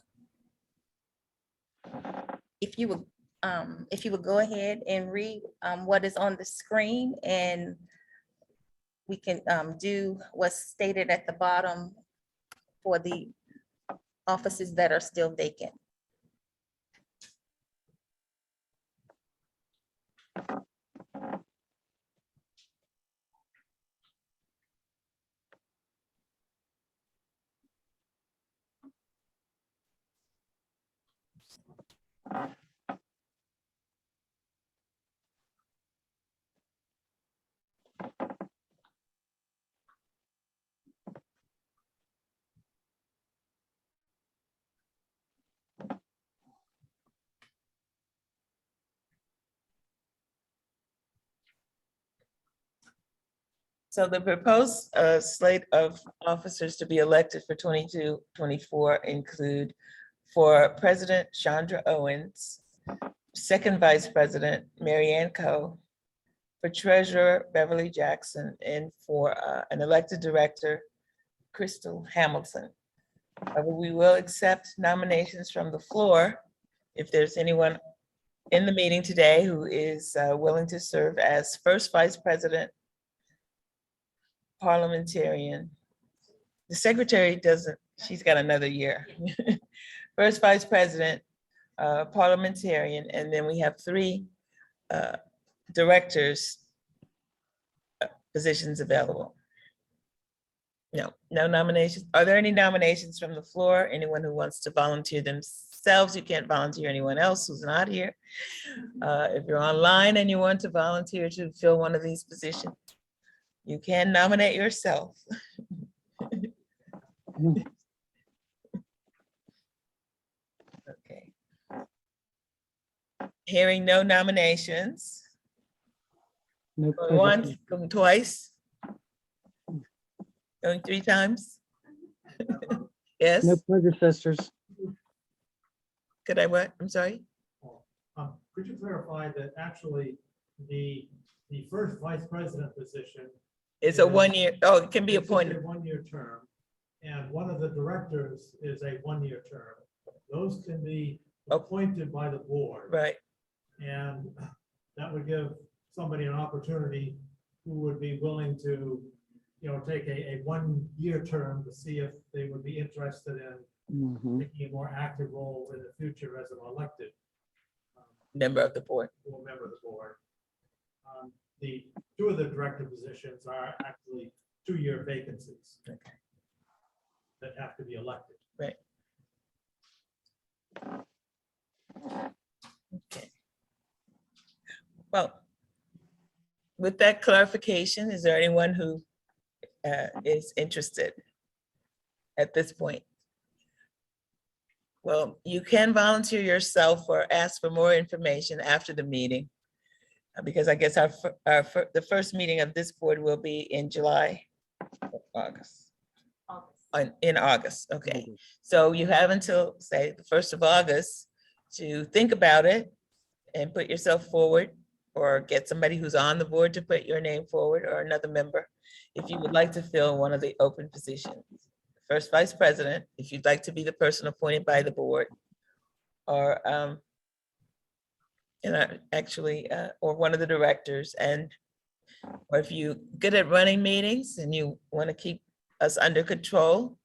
If you would go ahead and read what is on the screen, and we can do what's stated at the bottom for the offices that are still vacant. So the proposed slate of officers to be elected for 22-24 include for President Chandra Owens, Second Vice President Mary Ann Coe, for Treasurer Beverly Jackson, and for an elected director, Crystal Hamilton. We will accept nominations from the floor if there's anyone in the meeting today who is willing to serve as first vice president, parliamentarian. The secretary doesn't, she's got another year. First vice president, parliamentarian, and then we have 3 directors positions available. No nominations. Are there any nominations from the floor? Anyone who wants to volunteer themselves? You can't volunteer anyone else who's not here. If you're online and you want to volunteer to fill one of these positions, you can nominate yourself. Okay. Hearing no nominations. No Going once, predecessors. going twice. Going 3 times. Yes, No predecessors. could I what? I'm sorry. Could you clarify that actually the first vice president position It's a 1 year, oh, it can be is just a appointed. 1-year term, and one of the directors is a 1-year term. Those can be appointed by the board. Right, And that would give somebody an opportunity who would be willing to, take a 1-year term to see if they would be interested in taking a more active role in the future as an elected Member of the board. member of the board. The 2 of the director positions are actually 2-year vacancies. Okay. That have to be elected. Right. Okay. Well, with that clarification, is there anyone who is interested at this point? Well, you can volunteer yourself or ask for more information after the meeting, because I guess the first meeting of this board will be in July, or August. In August, okay. So you have until, say, the 1st of August to think about it and put yourself forward, or get somebody who's on the board to put your name forward, or another member, if you would like to fill one of the open positions. First vice president, if you'd like to be the person appointed by the board, or actually, or one of the directors, or if you're good at running meetings and you want to keep us under control,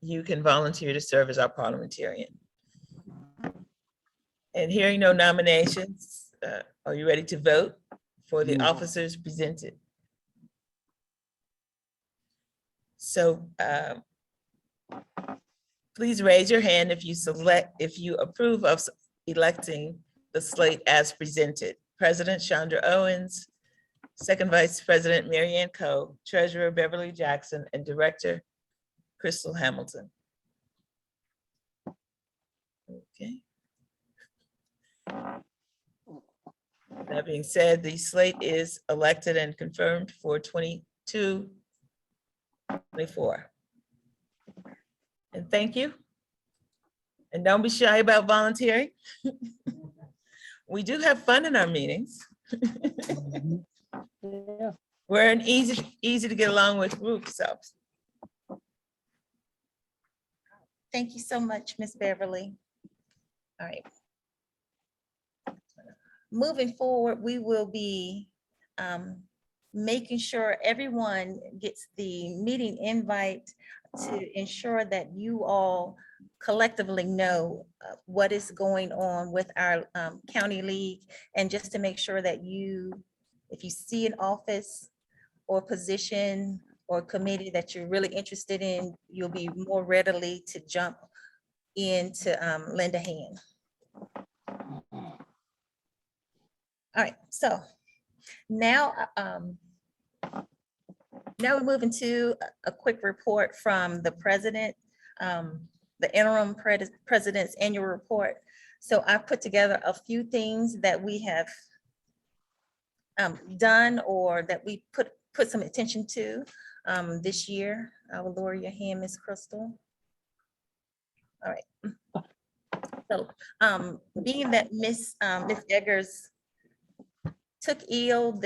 you can volunteer to serve as our parliamentarian. And hearing no nominations, are you ready to vote for the officers presented? So please raise your hand if you approve of electing the slate as presented. President Chandra Owens, Second Vice President Mary Ann Coe, Treasurer Beverly Jackson, and Director Crystal Hamilton. Okay. That being said, the slate is elected and confirmed for 22-24. And thank you. And don't be shy about volunteering. We do have fun in our meetings. Yeah. We're an easy to get along with group, so. Thank you so much, Ms. Beverly. All right. Moving forward, we will be making sure everyone gets the meeting invite to ensure that you all collectively know what is going on with our county league, and just to make sure that if you see an office or position or committee that you're really interested in, you'll be more readily to jump in to lend a hand. All right, so now we're moving to a quick report from the president, the interim president's annual report. So I put together a few things that we have done, or that we put some attention to this year. I will lower your hand, Ms. Crystal. All right. So being that Ms. Eggers took ill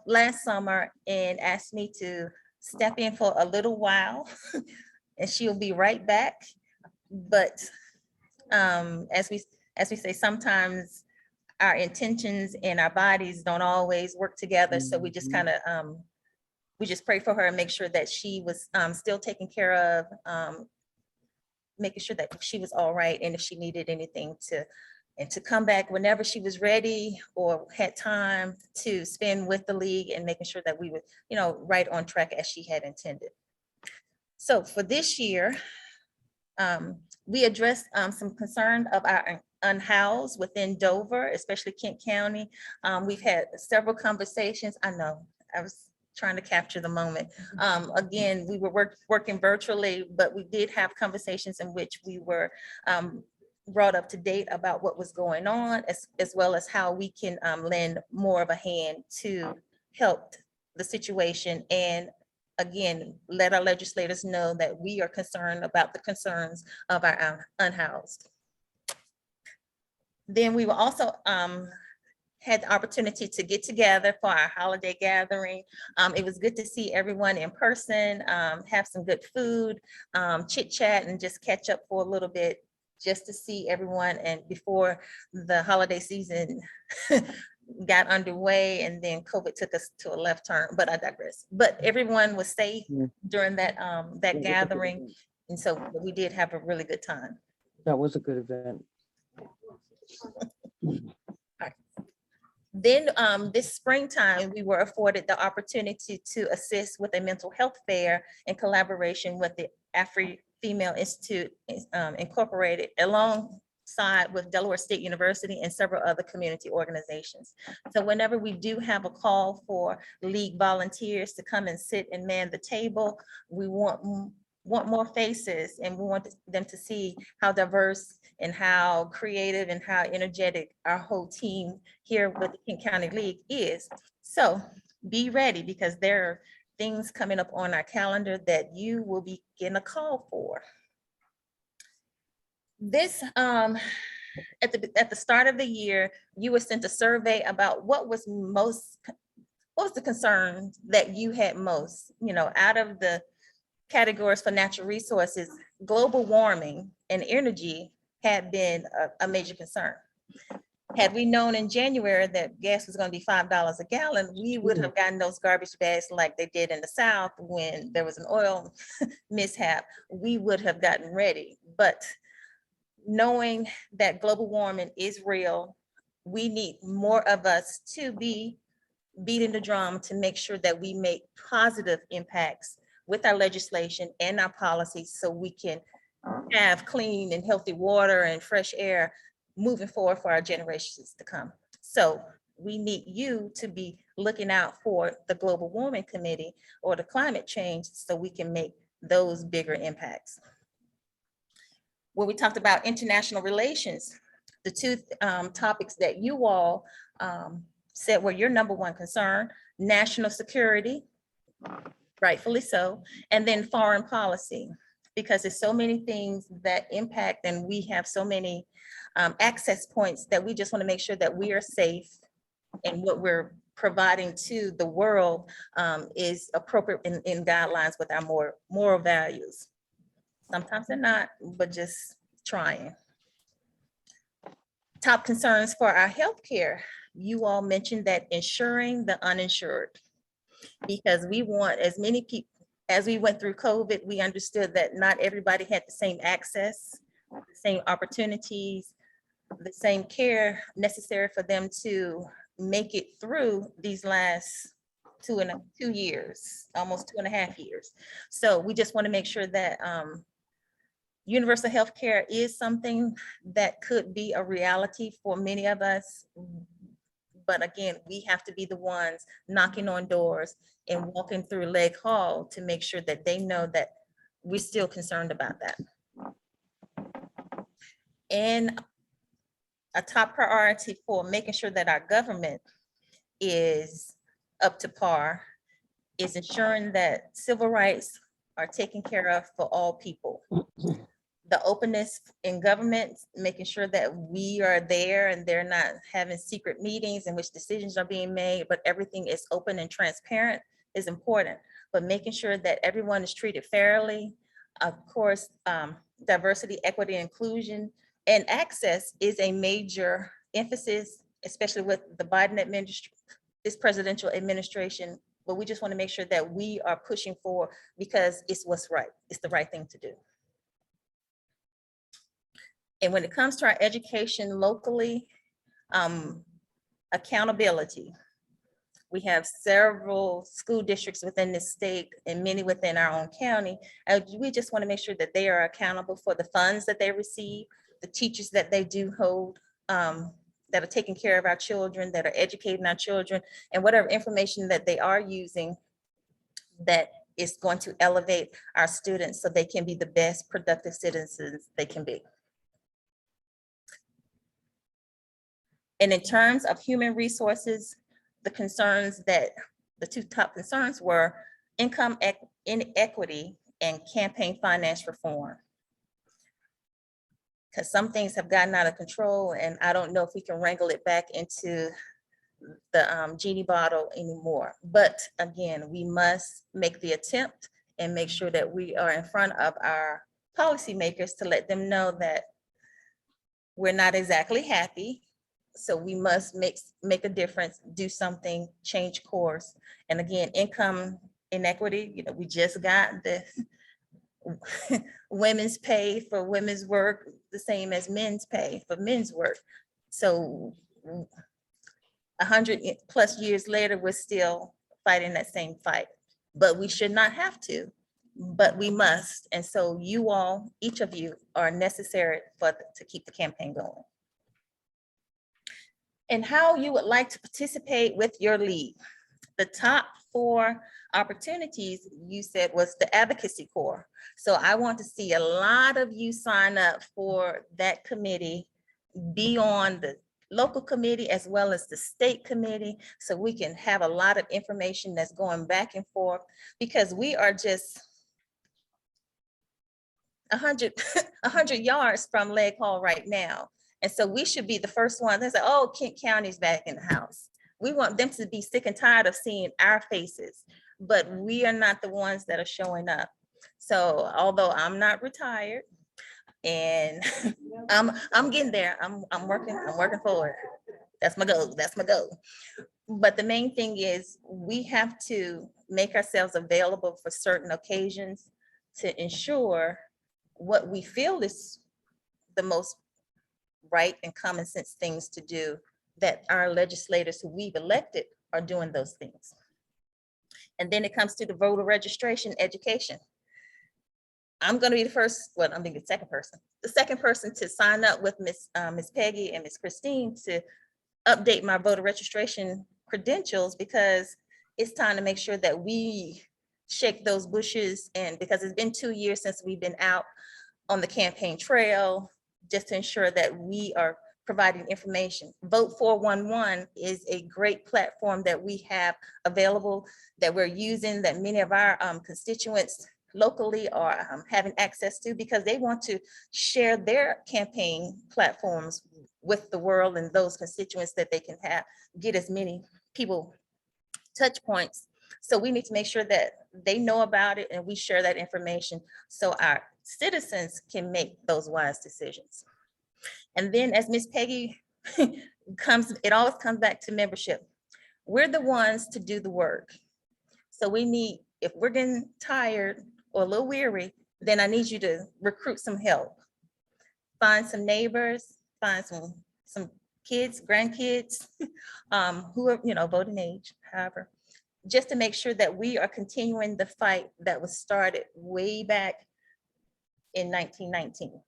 last summer and asked me to step in for a little while, and she'll be right back. But as we say, sometimes our intentions and our bodies don't always work together. So we just kind of we just pray for her and make sure that she was still taken care of, making sure that she was all right, and if she needed anything to come back whenever she was ready or had time to spend with the league, and making sure that we were, right on track as she had intended. So for this year, we addressed some concern of our unhoused within Dover, especially Kent County. We've had several conversations. I know, I was trying to capture the moment. Again, we were working virtually, but we did have conversations in which we were brought up to date about what was going on, as well as how we can lend more of a hand to help the situation, and again, let our legislators know that we are concerned about the concerns of our unhoused. Then we will also had the opportunity to get together for our holiday gathering. It was good to see everyone in person, have some good food, chit chat, and just catch up for a little bit, just to see everyone, and before the holiday season got underway, and then COVID took us to a left turn, but I digress. But everyone was safe Yeah. during that gathering. And so we did have a really good time. That was a good event. Then this springtime, we were afforded the opportunity to assist with a mental health fair in collaboration with the Afro-Female Institute Incorporated, alongside with Delaware State University and several other community organizations. So whenever we do have a call for league volunteers to come and sit and man the table, we want more faces, and we want them to see how diverse and how creative and how energetic our whole team here with the King County League is. So be ready, because there are things coming up on our calendar that you will be getting a call for. This, at the start of the year, you were sent a survey about what was the concerns that you had most, out of the categories for natural resources. Global warming and energy had been a major concern. Had we known in January that gas was going to be $5 a gallon, we would have gotten those garbage bags like they did in the South when there was an oil mishap. We would have gotten ready. But knowing that global warming is real, we need more of us to be beating the drum to make sure that we make positive impacts with our legislation and our policies, so we can have clean and healthy water and fresh air moving forward for our generations to come. So we need you to be looking out for the Global Warming Committee or the climate change, so we can make those bigger impacts. When we talked about international relations, the two topics that you all said were your number one concern: national security, rightfully so, and then foreign policy, because there's so many things that impact, and we have so many access points that we just want to make sure that we are safe, and what we're providing to the world is appropriate in guidelines with our moral values. Sometimes they're not, but just trying. Top concerns for our healthcare. You all mentioned that insuring the uninsured, because we want as many people, as we went through COVID, we understood that not everybody had the same access, the same opportunities, the same care necessary for them to make it through these last 2 years, almost 2.5 years. So we just want to make sure that universal health care is something that could be a reality for many of us. But again, we have to be the ones knocking on doors and walking through Leg Hall to make sure that they know that we're still concerned about that. And a top priority for making sure that our government is up to par is ensuring that civil rights are taken care of for all people. The openness in government, making sure that we are there and they're not having secret meetings in which decisions are being made, but everything is open and transparent, is important. But making sure that everyone is treated fairly, of course, diversity, equity, inclusion, and access is a major emphasis, especially with the Biden administration, this presidential administration. But we just want to make sure that we are pushing for, because it's what's right. It's the right thing to do. And when it comes to our education locally, accountability. We have several school districts within the state and many within our own county. We just want to make sure that they are accountable for the funds that they receive, the teachers that they do hold, that are taking care of our children, that are educating our children, and whatever information that they are using that is going to elevate our students so they can be the best productive citizens they can be. And in terms of human resources, the concerns that the two top concerns were income inequity and campaign finance reform. Because some things have gotten out of control, and I don't know if we can wrangle it back into the genie bottle anymore. But again, we must make the attempt and make sure that we are in front of our policymakers to let them know that we're not exactly happy So we must make a difference, do something, change course. And again, income inequity, you know, we just got the women's pay for women's work, the same as men's pay for men's work. So 100+ years later, we're still fighting that same fight, but we should not have to, but we must. And so you all, each of you are necessary to keep the campaign going. And how you would like to participate with your league. The top 4 opportunities you said was the advocacy core. So I want to see a lot of you sign up for that committee, be on the local committee as well as the state committee, so we can have a lot of information that's going back and forth, because we are just 100 yards from Leg Hall right now. And so we should be the first one that's like, oh, Kent County's back in the house. We want them to be sick and tired of seeing our faces, but we are not the ones that are showing up. So although I'm not retired and I'm getting there, I'm working for it. That's my goal. That's my goal. But the main thing is we have to make ourselves available for certain occasions to ensure what we feel is the most right and common sense things to do, that our legislators who we've elected are doing those things. And then it comes to the voter registration education. I'm going to be the first, well, I'm being the second person to sign up with Miss Peggy and Miss Christine to update my voter registration credentials, because it's time to make sure that we shake those bushes. And because it's been 2 years since we've been out on the campaign trail, just to ensure that we are providing information. Vote 411 is a great platform that we have available, that we're using, that many of our constituents locally are having access to, because they want to share their campaign platforms with the world and those constituents that they can get as many people touch points. So we need to make sure that they know about it and we share that information so our citizens can make those wise decisions. And then as Miss Peggy it always comes back to membership. We're the ones to do the work. So we need, if we're getting tired or a little weary, then I need you to recruit some help. Find some neighbors, find some kids, grandkids, who are, voting age, however, just to make sure that we are continuing the fight that was started way back in 1919.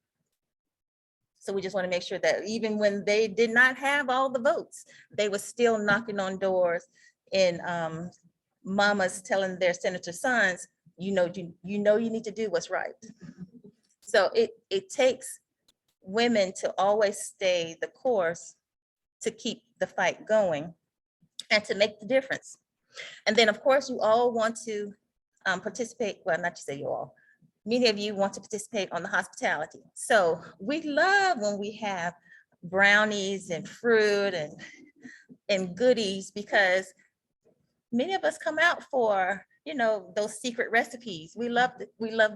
So we just want to make sure that even when they did not have all the votes, they were still knocking on doors and mamas telling their senator sons, you need to do what's right. So it takes women to always stay the course to keep the fight going and to make the difference. And then of course you all want to participate, well, not to say you all, many of you want to participate on the hospitality. So we love when we have brownies and fruit and goodies, because many of us come out for, those secret recipes. We love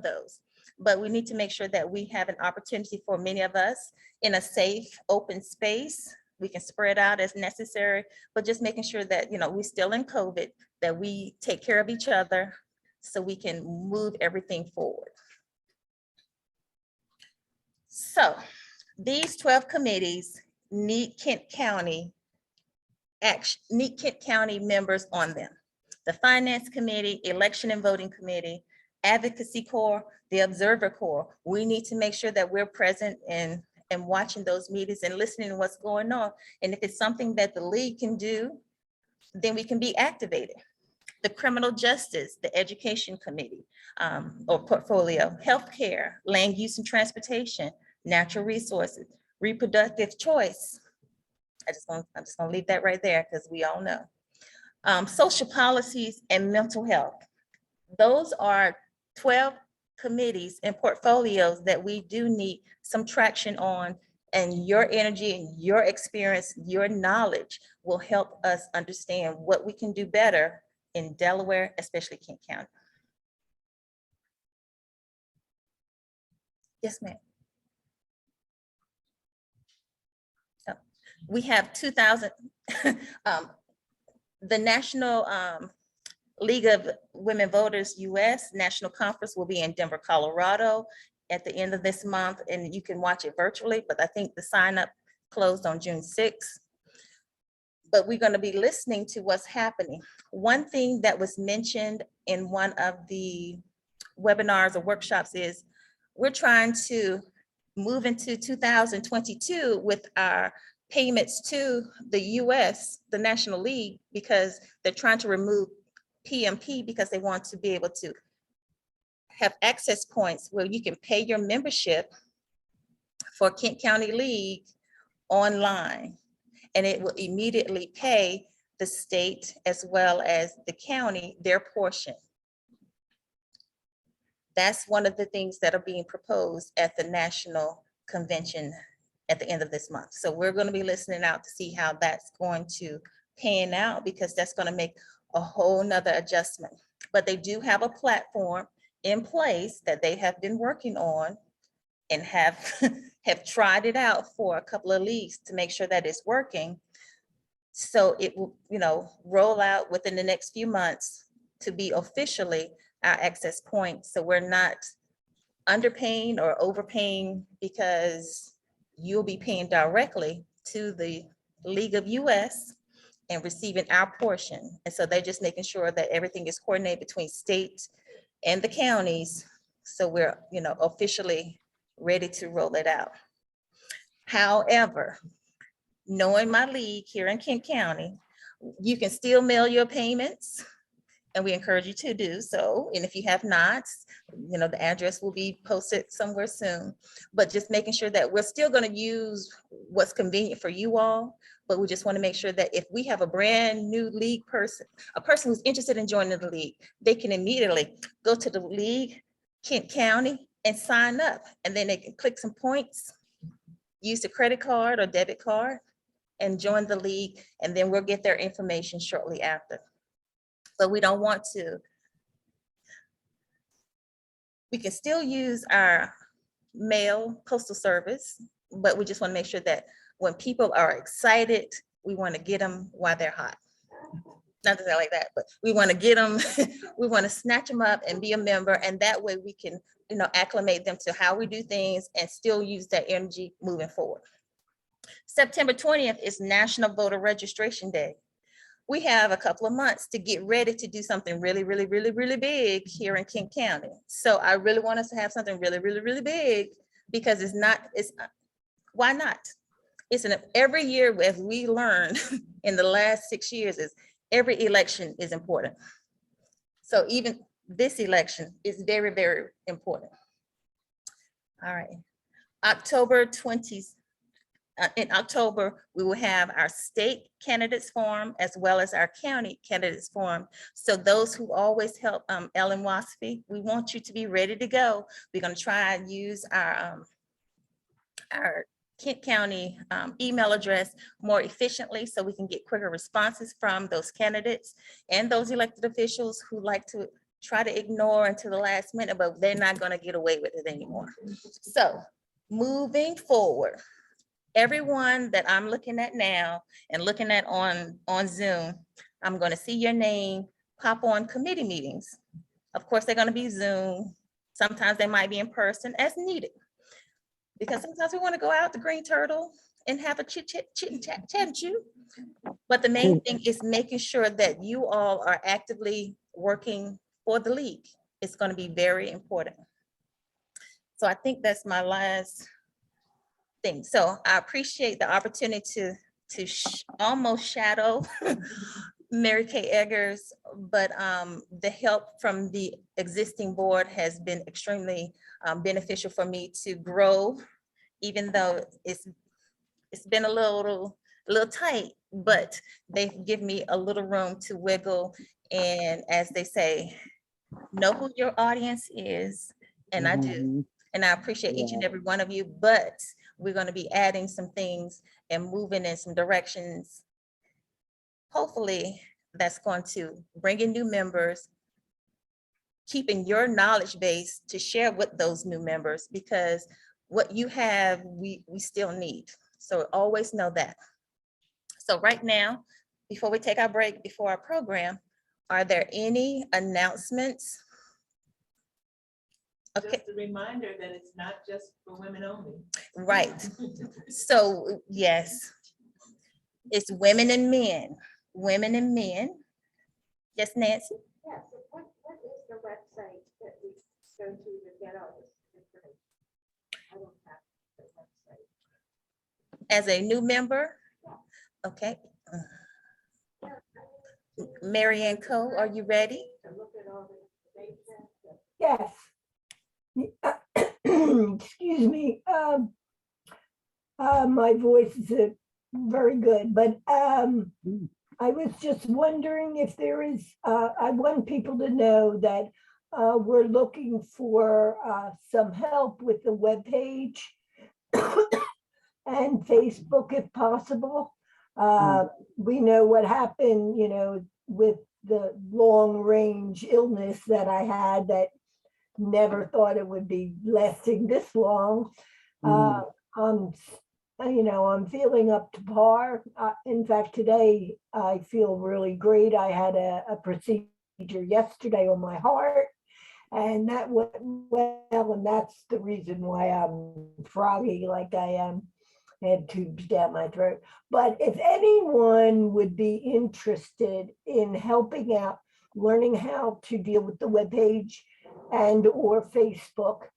those, but we need to make sure that we have an opportunity for many of us in a safe, open space. We can spread out as necessary, but just making sure that, we're still in COVID, that we take care of each other so we can move everything forward. So these 12 committees need Kent County members on them. The Finance Committee, Election and Voting Committee, Advocacy Corps, the Observer Corps. We need to make sure that we're present and watching those meetings and listening to what's going on. And if it's something that the league can do, then we can be activated. The Criminal Justice, the Education Committee or Portfolio, Healthcare, Land Use and Transportation, Natural Resources, Reproductive Choice. I'm just gonna leave that right there because we all know. Social Policies and Mental Health. Those are 12 committees and portfolios that we do need some traction on, and your energy and your experience, your knowledge will help us understand what we can do better in Delaware, especially Kent County. Yes, ma'am. we have 2,000, the National League of Women Voters US National Conference will be in Denver, Colorado at the end of this month, and you can watch it virtually, but I think the sign up closed on June 6th. But we're going to be listening to what's happening. One thing that was mentioned in one of the webinars or workshops is we're trying to move into 2022 with our payments to the US, the National League, because they're trying to remove PMP because they want to be able to have access points where you can pay your membership for Kent County League online. And it will immediately pay the state as well as the county their portion. That's one of the things that are being proposed at the national convention at the end of this month. So we're going to be listening out to see how that's going to pan out, because that's going to make a whole nother adjustment. But they do have a platform in place that they have been working on and have tried it out for a couple of leagues to make sure that it's working. So it will, roll out within the next few months to be officially our access point. So we're not underpaying or overpaying, because you'll be paying directly to the League of US and receiving our portion. And so they're just making sure that everything is coordinated between state and the counties. So we're, officially ready to roll it out. However, knowing my league here in Kent County, you can still mail your payments, and we encourage you to do so. And if you have not, the address will be posted somewhere soon. But just making sure that we're still going to use what's convenient for you all. But we just want to make sure that if we have a brand new league person, a person who's interested in joining the league, they can immediately go to the league, Kent County, and sign up. And then they can click some points, use the credit card or debit card, and join the league. And then we'll get their information shortly after. But we don't want to. We can still use our mail postal service, but we just want to make sure that when people are excited, we want to get them while they're hot. Not to say like that, but we want to get them, we want to snatch them up and be a member. And that way we can, acclimate them to how we do things and still use that energy moving forward. September 20th is National Voter Registration Day. We have a couple of months to get ready to do something really, really, really, really big here in Kent County. So I really want us to have something really, really, really big, because why not? Every year, as we learned in the last 6 years, is every election is important. So even this election is very, very important. All right, October 20th. In October, we will have our state candidates forum as well as our county candidates forum. So those who always help Ellen Waspy, we want you to be ready to go. We're going to try and use our Kent County email address more efficiently, so we can get quicker responses from those candidates and those elected officials who like to try to ignore until the last minute, but they're not going to get away with it anymore. So moving forward, everyone that I'm looking at now and looking at on Zoom, I'm going to see your name pop on committee meetings. Of course, they're going to be Zoom. Sometimes they might be in person as needed, because sometimes we want to go out the Green Turtle and have a chit and chat. But the main thing is making sure that you all are actively working for the league. It's going to be very important. So I think that's my last thing. So I appreciate the opportunity to almost shadow Mary Kay Eggers, but the help from the existing board has been extremely beneficial for me to grow, even though it's been a little tight, but they've given me a little room to wiggle. And as they say, know who your audience is, and I do. And I appreciate each and every one of you, but we're going to be adding some things and moving in some directions. Hopefully that's going to bring in new members, keeping your knowledge base to share with those new members, because what you have, we still need. So always know that. So right now, before we take our break, before our program, are there any announcements? Okay, Just a reminder that it's not just for women only. right. So yes, it's women and men, women and men. Yes, Nancy? Yes, what is the website that we go to get all this information? I don't have the website. As a new member? Okay. Mary Ann Cole, are you ready? To look at all the information. Yes. Excuse me. My voice is very good, but I was just wondering if there is, I want people to know that we're looking for some help with the webpage and Facebook if possible. We know what happened, you know, with the long range illness that I had that never thought it would be lasting this long. You know, I'm feeling up to par. In fact, today I feel really great. I had a procedure yesterday on my heart, and that went well, and that's the reason why I'm froggy like I am. I had tubes down my throat. But if anyone would be interested in helping out, learning how to deal with the webpage and or Facebook,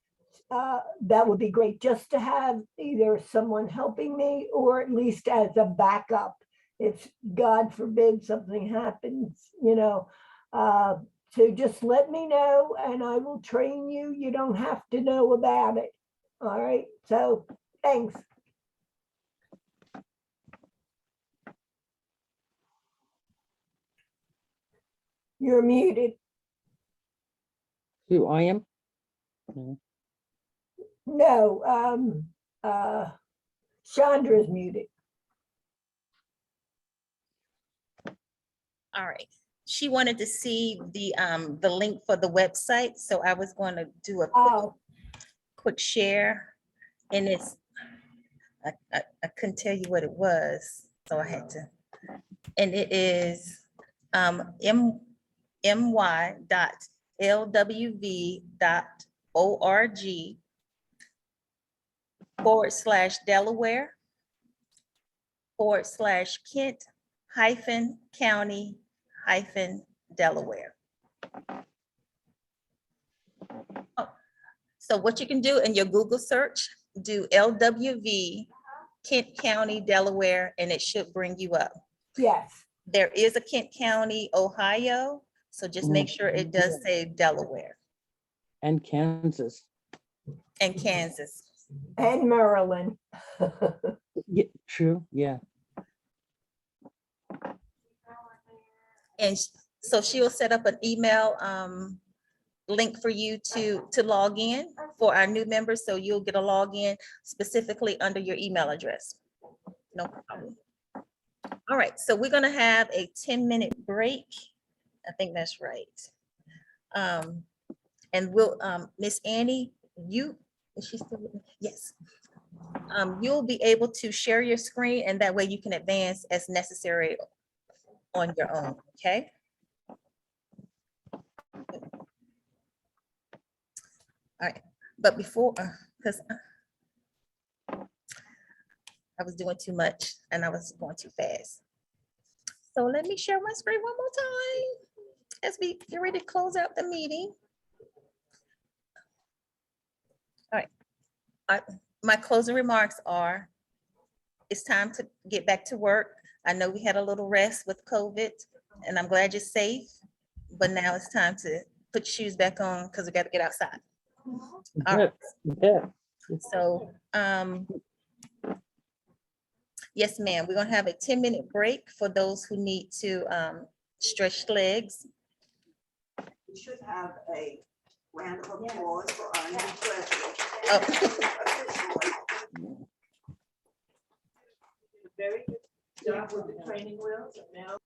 that would be great, just to have either someone helping me or at least as a backup. If God forbid something happens, you know, so just let me know and I will train you. You don't have to know about it. All right, so thanks. You're muted. Who I am? No, Chandra's muted. All right. She wanted to see the link for the website, so I was going to do a Oh, quick share. And it's, I couldn't tell you what it was, so I had to. And it is my.lwv.org/Delaware/Kent-County-Delaware. Oh, so what you can do in your Google search, do LWV Kent County, Delaware, and it should bring you up. yes. There is a Kent County, Ohio, so just make sure it does say Delaware And Kansas. and Kansas. And Maryland. Yeah, true, yeah. And so she'll set up an email link for you to log in for our new members. So you'll get a login specifically under your email address. No problem. All right, so we're gonna have a 10-minute break. I think that's right. And we'll, Miss Annie, is she still with me? Yes. You'll be able to share your screen and that way you can advance as necessary on your own, okay? All right, but before, because I was doing too much and I was going too fast. So let me share my screen one more time as we get ready to close out the meeting. All right, my closing remarks are, it's time to get back to work. I know we had a little rest with COVID and I'm glad you're safe, but now it's time to put your shoes back on because we got to get outside. All right. Yeah. So, yes, ma'am, we're gonna have a 10-minute break for those who need to stretch legs. We should have a round of applause for our new president. Oh. Very good job with the training wheels. And now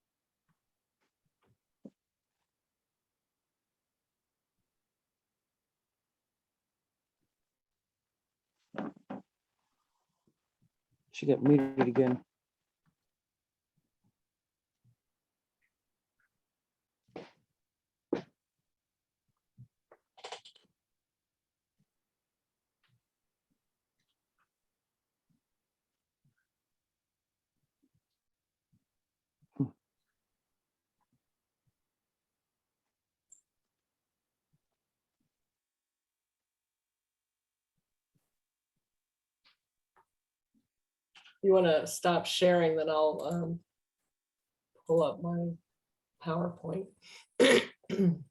She got muted again. you want to stop sharing, then I'll pull up my PowerPoint. And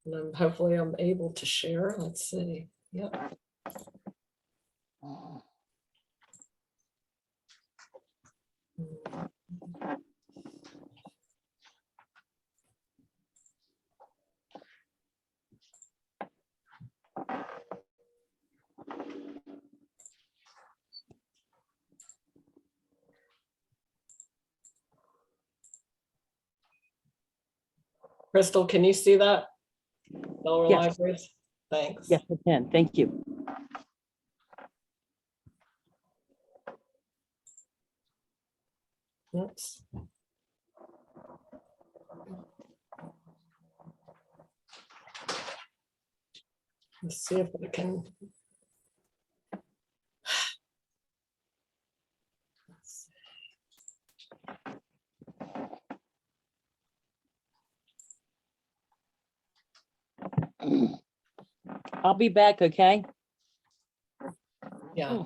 then hopefully I'm able to share. Let's see. Yep. Crystal, can you see that? Delaware Yes. Libraries? Thanks. Yes, I can. Thank you. Oops. Let's see if I can. I'll be back, okay? Yeah.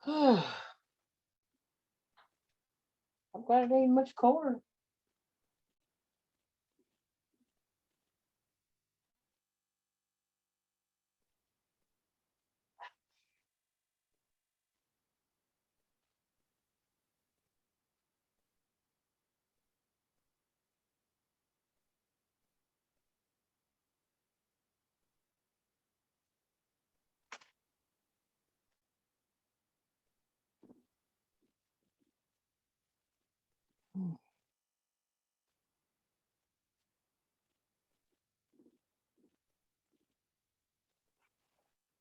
I'm glad it ain't much colder.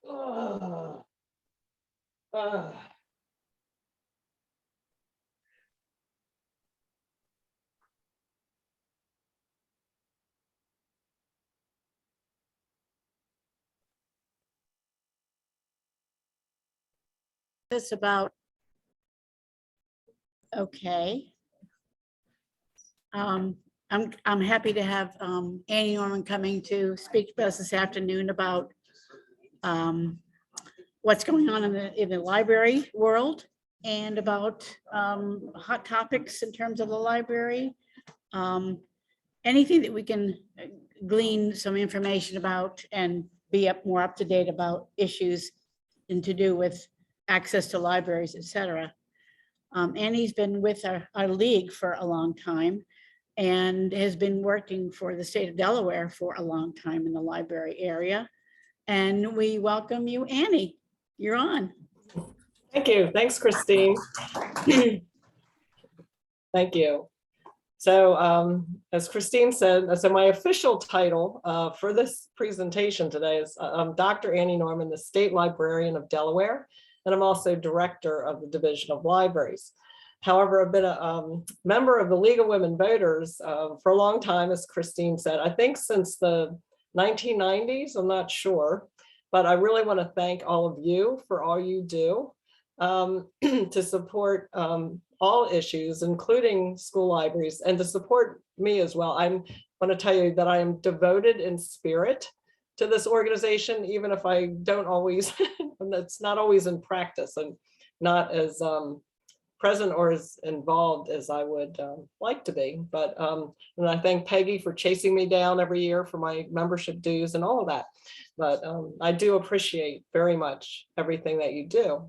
Ugh. Ugh. This about, okay. I'm happy to have Annie Norman coming to speak to us this afternoon about what's going on in the library world and about hot topics in terms of the library. Anything that we can glean some information about and be more up to date about issues and to do with access to libraries, et cetera. Annie's been with our league for a long time and has been working for the state of Delaware for a long time in the library area. And we welcome you, Annie. You're on. Thank you. Thanks, Christine. Thank you. So as Christine said, so my official title for this presentation today is I'm Dr. Annie Norman, the State Librarian of Delaware, and I'm also Director of the Division of Libraries. However, I've been a member of the League of Women Voters for a long time, as Christine said, I think since the 1990s, I'm not sure, but I really want to thank all of you for all you do to support all issues, including school libraries, and to support me as well. I want to tell you that I am devoted in spirit to this organization, even if I don't always, it's not always in practice and not as present or as involved as I would like to be. But and I thank Peggy for chasing me down every year for my membership dues and all of that. But I do appreciate very much everything that you do.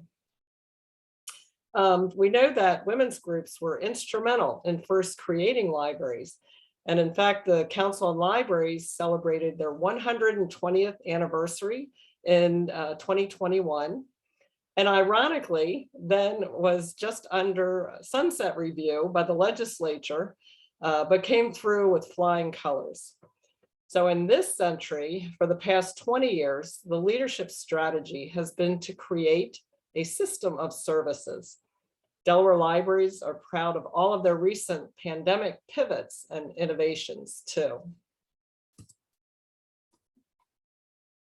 We know that women's groups were instrumental in first creating libraries. And in fact, the Council on Libraries celebrated their 120th anniversary in 2021. And ironically, then was just under sunset review by the legislature, but came through with flying colors. So in this century, for the past 20 years, the leadership strategy has been to create a system of services. Delaware libraries are proud of all of their recent pandemic pivots and innovations too.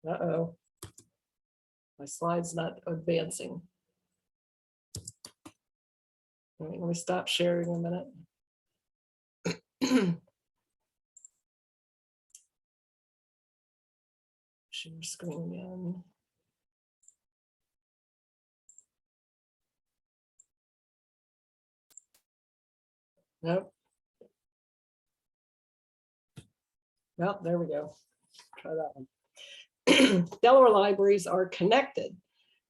Uh-oh, my slide's not advancing. All right, let me stop sharing a minute. Share screen again. Nope. Well, there we go. Try that one. Delaware libraries are connected.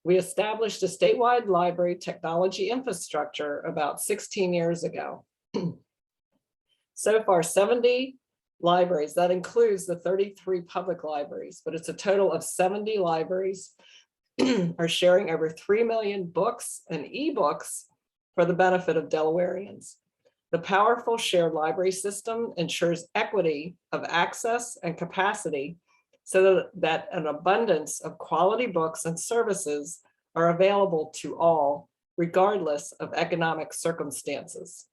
We established a statewide library technology infrastructure about 16 years ago. So far, 70 libraries, that includes the 33 public libraries, but it's a total of 70 libraries, are sharing over 3 million books and ebooks for the benefit of Delawareans. The powerful shared library system ensures equity of access and capacity so that an abundance of quality books and services are available to all, regardless of economic circumstances.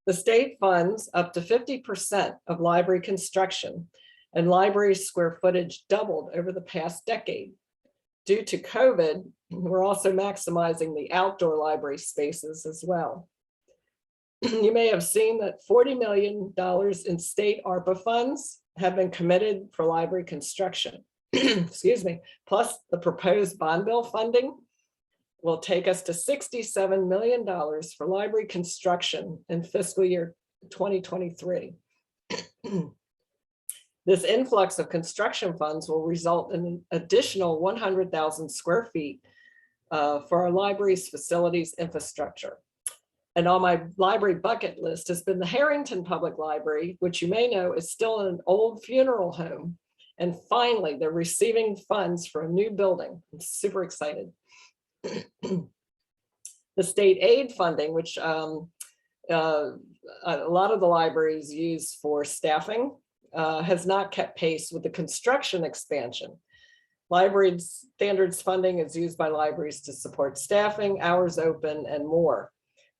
The state funds up to 50% of library construction, and library square footage doubled over the past decade. Due to COVID, we're also maximizing the outdoor library spaces as well. You may have seen that $40 million in state ARPA funds have been committed for library construction. Excuse me, plus the proposed bond bill funding will take us to $67 million for library construction in fiscal year 2023. This influx of construction funds will result in an additional 100,000 square feet for our library's facilities infrastructure. And on my library bucket list has been the Harrington Public Library, which you may know is still an old funeral home. And finally, they're receiving funds for a new building. I'm super excited. The state aid funding, which a lot of the libraries use for staffing, has not kept pace with the construction expansion. Library standards funding is used by libraries to support staffing, hours open, and more.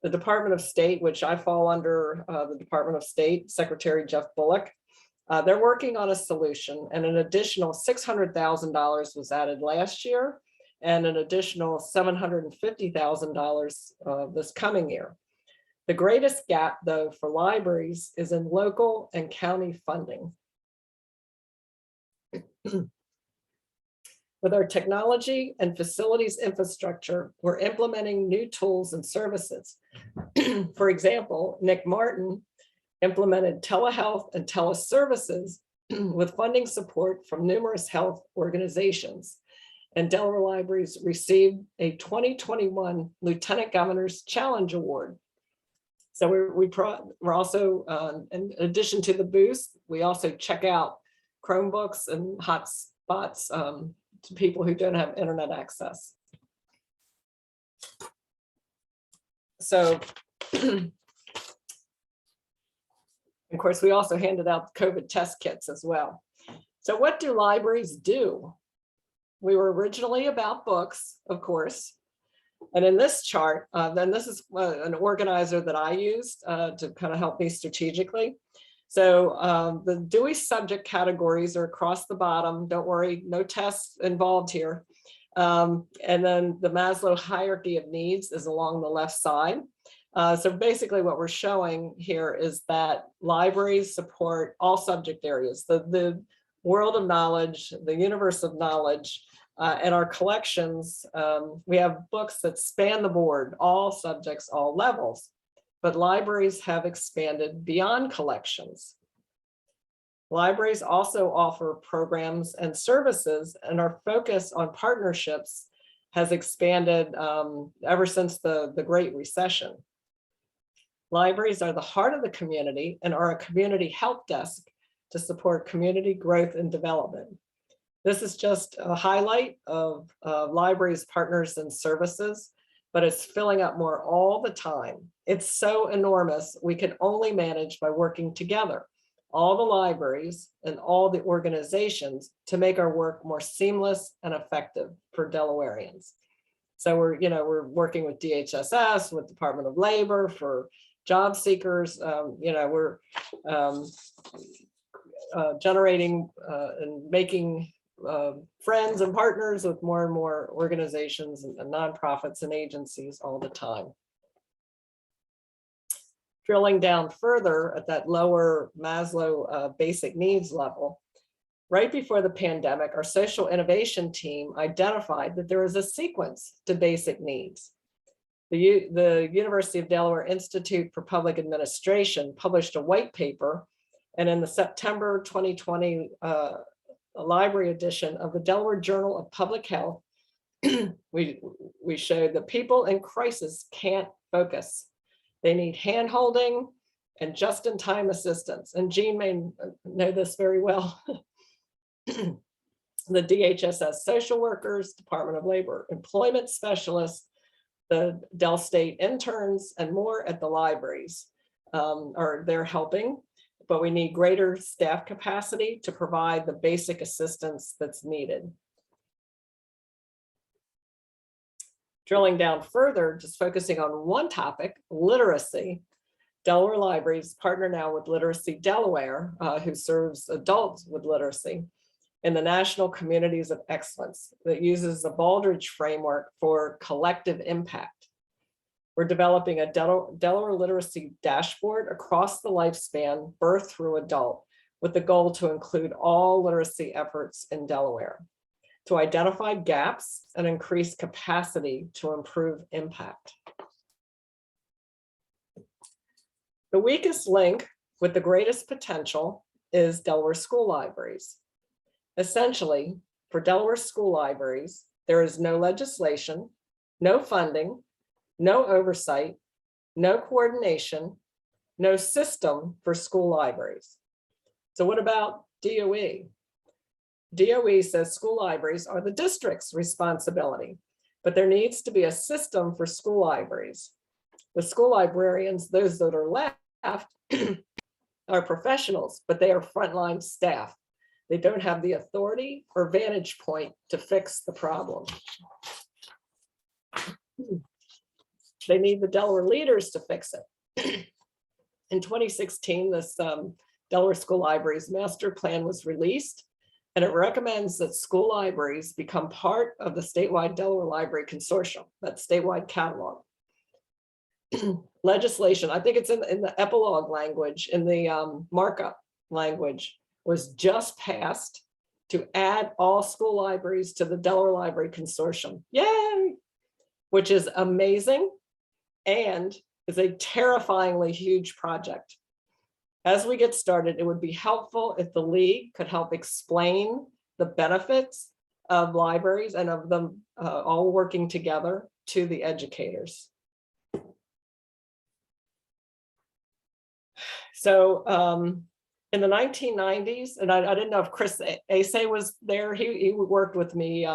The Department of State, which I fall under the Department of State, Secretary Jeff Bullock, they're working on a solution, and an additional $600,000 was added last year, and an additional $750,000 this coming year. The greatest gap, though, for libraries is in local and county funding. With our technology and facilities infrastructure, we're implementing new tools and services. For example, Nick Martin implemented telehealth and teleservices with funding support from numerous health organizations. And Delaware Libraries received a 2021 Lieutenant Governor's Challenge Award. So we're also, in addition to the booth, we also check out Chromebooks and hotspots to people who don't have internet access. So, of course, we also handed out COVID test kits as well. So what do libraries do? We were originally about books, of course. And in this chart, then this is an organizer that I used to kind of help me strategically. So the Dewey subject categories are across the bottom. Don't worry, no tests involved here. And then the Maslow hierarchy of needs is along the left side. So basically what we're showing here is that libraries support all subject areas, the world of knowledge, the universe of knowledge, and our collections. We have books that span the board, all subjects, all levels, but libraries have expanded beyond collections. Libraries also offer programs and services, and our focus on partnerships has expanded ever since the Great Recession. Libraries are the heart of the community and are a community help desk to support community growth and development. This is just a highlight of libraries, partners, and services, but it's filling up more all the time. It's so enormous, we can only manage by working together, all the libraries and all the organizations, to make our work more seamless and effective for Delawareans. So we're working with DHSS, with Department of Labor, for job seekers. We're generating and making friends and partners with more and more organizations and nonprofits and agencies all the time. Drilling down further at that lower Maslow basic needs level, right before the pandemic, our social innovation team identified that there is a sequence to basic needs. The University of Delaware Institute for Public Administration published a white paper, and in the September 2020 library edition of the Delaware Journal of Public Health, we showed that people in crisis can't focus. They need hand-holding and just-in-time assistance. And Jean may know this very well. The DHSS social workers, Department of Labor employment specialists, the Del State interns, and more at the libraries they're helping, but we need greater staff capacity to provide the basic assistance that's needed. Drilling down further, just focusing on one topic, literacy. Delaware Libraries partner now with Literacy Delaware, who serves adults with literacy, in the National Communities of Excellence that uses the Baldrige framework for collective impact. We're developing a Delaware literacy dashboard across the lifespan, birth through adult, with the goal to include all literacy efforts in Delaware, to identify gaps and increase capacity to improve impact. The weakest link with the greatest potential is Delaware school libraries. Essentially, for Delaware school libraries, there is no legislation, no funding, no oversight, no coordination, no system for school libraries. So what about DOE? DOE says school libraries are the district's responsibility, but there needs to be a system for school libraries. The school librarians, those that are left, are professionals, but they are frontline staff. They don't have the authority or vantage point to fix the problem. They need the Delaware leaders to fix it. In 2016, this Delaware School Libraries Master Plan was released, and it recommends that school libraries become part of the statewide Delaware Library Consortium, that statewide catalog. Legislation, I think it's in the epilogue language, in the markup language, was just passed to add all school libraries to the Delaware Library Consortium. Yay! Which is amazing and is a terrifyingly huge project. As we get started, it would be helpful if the league could help explain the benefits of libraries and of them all working together to the educators. So in the 1990s, and I didn't know if Chris Asay was there, he worked with me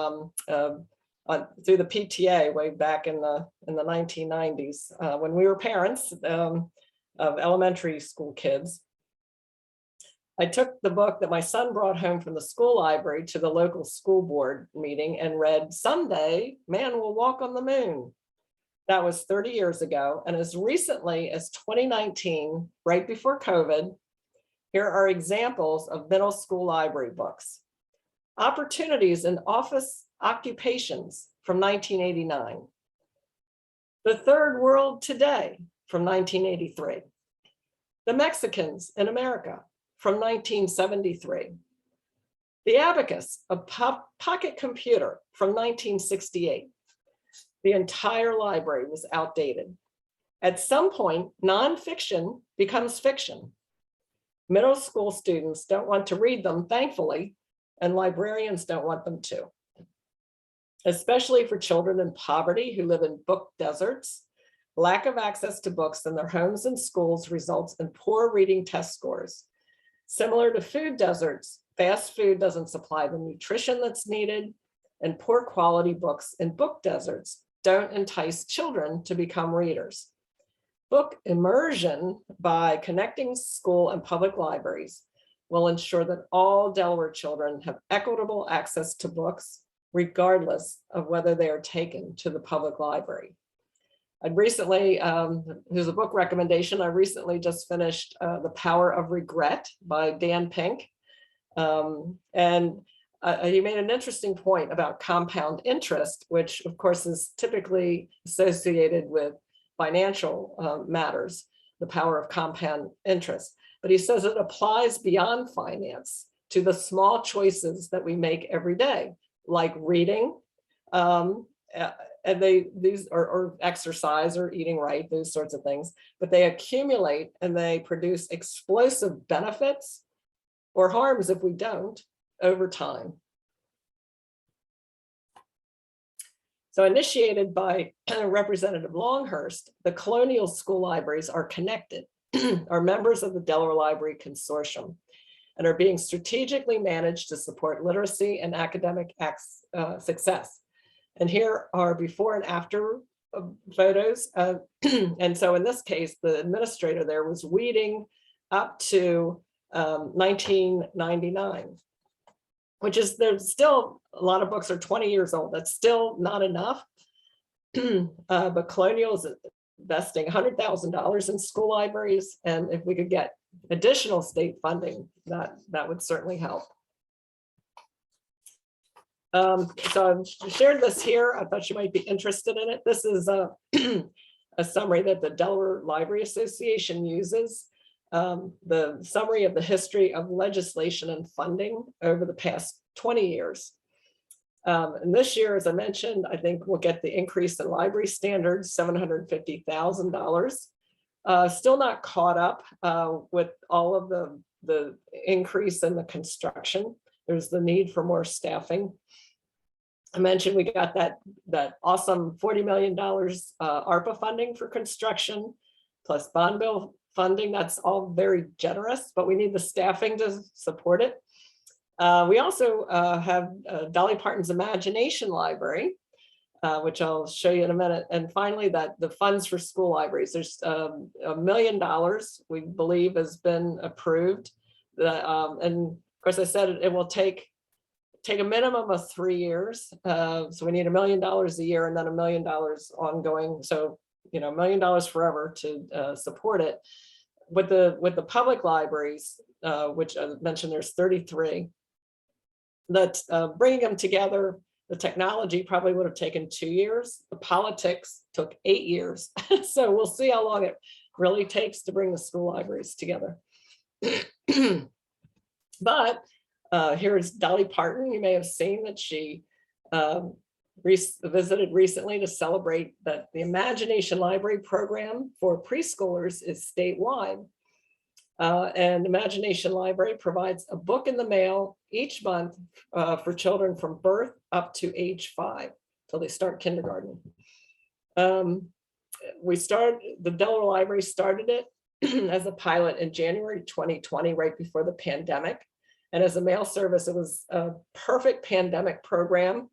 through the PTA way back in the 1990s, when we were parents of elementary school kids. I took the book that my son brought home from the school library to the local school board meeting and read, "Someday Man Will Walk on the Moon." That was 30 years ago. And as recently as 2019, right before COVID, here are examples of middle school library books. Opportunities in Office Occupations from 1989. The Third World Today from 1983. The Mexicans in America from 1973. The Abacus, a pocket computer from 1968. The entire library was outdated. At some point, nonfiction becomes fiction. Middle school students don't want to read them, thankfully, and librarians don't want them to. Especially for children in poverty who live in book deserts, lack of access to books in their homes and schools results in poor reading test scores. Similar to food deserts, fast food doesn't supply the nutrition that's needed, and poor quality books in book deserts don't entice children to become readers. Book immersion by connecting school and public libraries will ensure that all Delaware children have equitable access to books, regardless of whether they are taken to the public library. I'd recently, here's a book recommendation. I recently just finished The Power of Regret by Dan Pink. He made an interesting point about compound interest, which of course is typically associated with financial matters, the power of compound interest. But he says it applies beyond finance to the small choices that we make every day, like reading, and these or exercise or eating right, those sorts of things, but they accumulate and they produce explosive benefits or harms if we don't over time. So initiated by Representative Longhurst, the colonial school libraries are connected, are members of the Delaware Library Consortium, and are being strategically managed to support literacy and academic success. And here are before and after photos. And so in this case, the administrator there was weeding up to 1999, which is, there's still a lot of books are 20 years old. That's still not enough. But Colonial is investing $100,000 in school libraries. And if we could get additional state funding, that would certainly help. So I've shared this here. I thought you might be interested in it. This is a summary that the Delaware Library Association uses. The summary of the history of legislation and funding over the past 20 years. And this year, as I mentioned, I think we'll get the increase in library standards, $750,000. Still not caught up with all of the increase in the construction. There's the need for more staffing. I mentioned we got that awesome $40 million ARPA funding for construction, plus bond bill funding. That's all very generous, but we need the staffing to support it. We also have Dolly Parton's Imagination Library, which I'll show you in a minute. And finally, that the funds for school libraries. There's $1 million we believe has been approved. And of course, I said it will take a minimum of 3 years. So we need $1 million a year and then $1 million ongoing. So, you know, $1 million forever to support it. With the public libraries, which I mentioned, there's 33, that bringing them together, the technology probably would have taken 2 years. The politics took 8 years. So we'll see how long it really takes to bring the school libraries together. But here's Dolly Parton. You may have seen that she visited recently to celebrate that the Imagination Library program for preschoolers is statewide. And Imagination Library provides a book in the mail each month for children from birth up to age 5 till they start kindergarten. The Delaware Library started it as a pilot in January 2020, right before the pandemic. And as a mail service, it was a perfect pandemic program.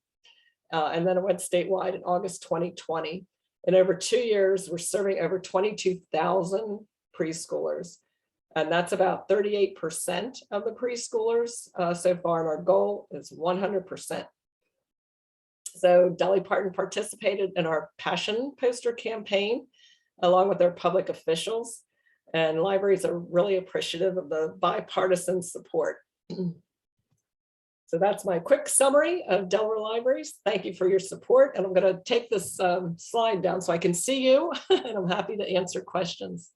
And then it went statewide in August 2020. In over 2 years, we're serving over 22,000 preschoolers. And that's about 38% of the preschoolers so far. And our goal is 100%. So Dolly Parton participated in our Passion poster campaign, along with their public officials. And libraries are really appreciative of the bipartisan support. So that's my quick summary of Delaware Libraries. Thank you for your support. And I'm going to take this slide down so I can see you, and I'm happy to answer questions.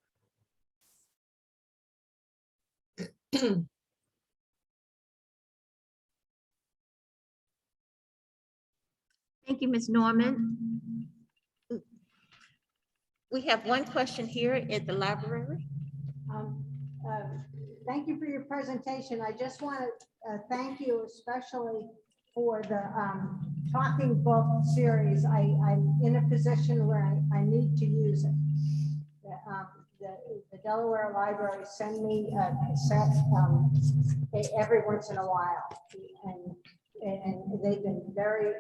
Thank you, Ms. Norman. We have one question here at the library. Thank you for your presentation. I just want to thank you especially for the talking book series. I'm in a position where I need to use it. The Delaware Library send me a set every once in a while, and they've been very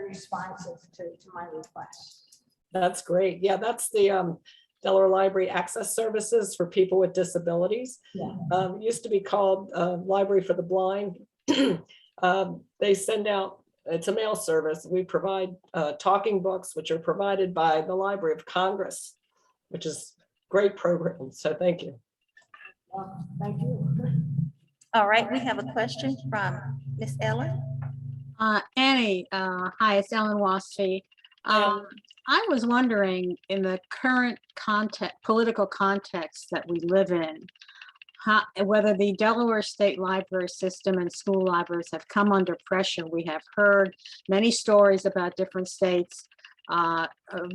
responsive to my requests. That's great. Yeah, that's the Delaware Library Access Services for people with disabilities. Yeah. It used to be called Library for the Blind. They send out, it's a mail service. We provide talking books, which are provided by the Library of Congress, which is great program. So thank you. Thank you. All right, we have a question from Miss Ellen. Annie, hi, it's Ellen Wasfie. I was wondering, in the current political context that we live in, whether the Delaware State Library System and school libraries have come under pressure. We have heard many stories about different states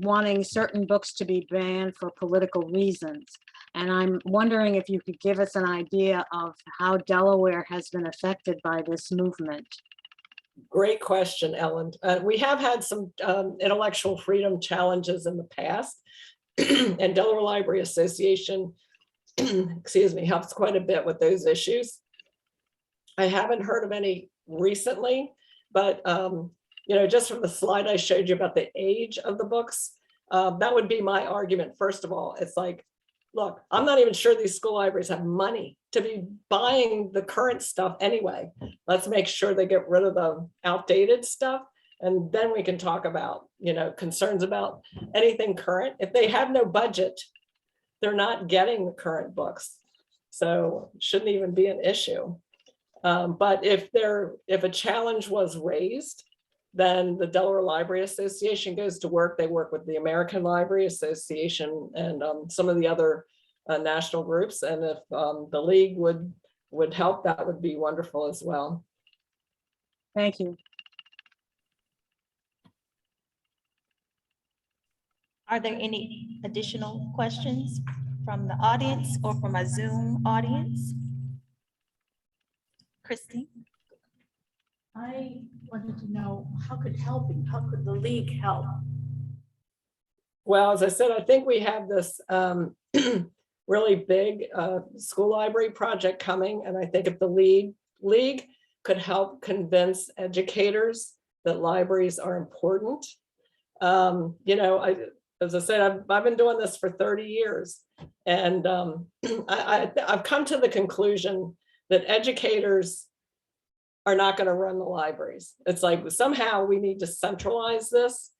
wanting certain books to be banned for political reasons. And I'm wondering if you could give us an idea of how Delaware has been affected by this movement. Great question, Ellen. We have had some intellectual freedom challenges in the past, and Delaware Library Association, excuse me, helps quite a bit with those issues. I haven't heard of any recently, but you know, just from the slide I showed you about the age of the books, that would be my argument. First of all, it's like, look, I'm not even sure these school libraries have money to be buying the current stuff anyway. Let's make sure they get rid of the outdated stuff. And then we can talk about, you know, concerns about anything current. If they have no budget, they're not getting the current books. So it shouldn't even be an issue. But if a challenge was raised, then the Delaware Library Association goes to work. They work with the American Library Association and some of the other national groups. And if the league would help, that would be wonderful as well. Thank you. Are there any additional questions from the audience or from a Zoom audience? Christine? I wanted to know, how could the league help? Well, as I said, I think we have this really big school library project coming. And I think if the league could help convince educators that libraries are important. You know, as I said, I've been doing this for 30 years. And I've come to the conclusion that educators are not going to run the libraries. It's like somehow we need to centralize this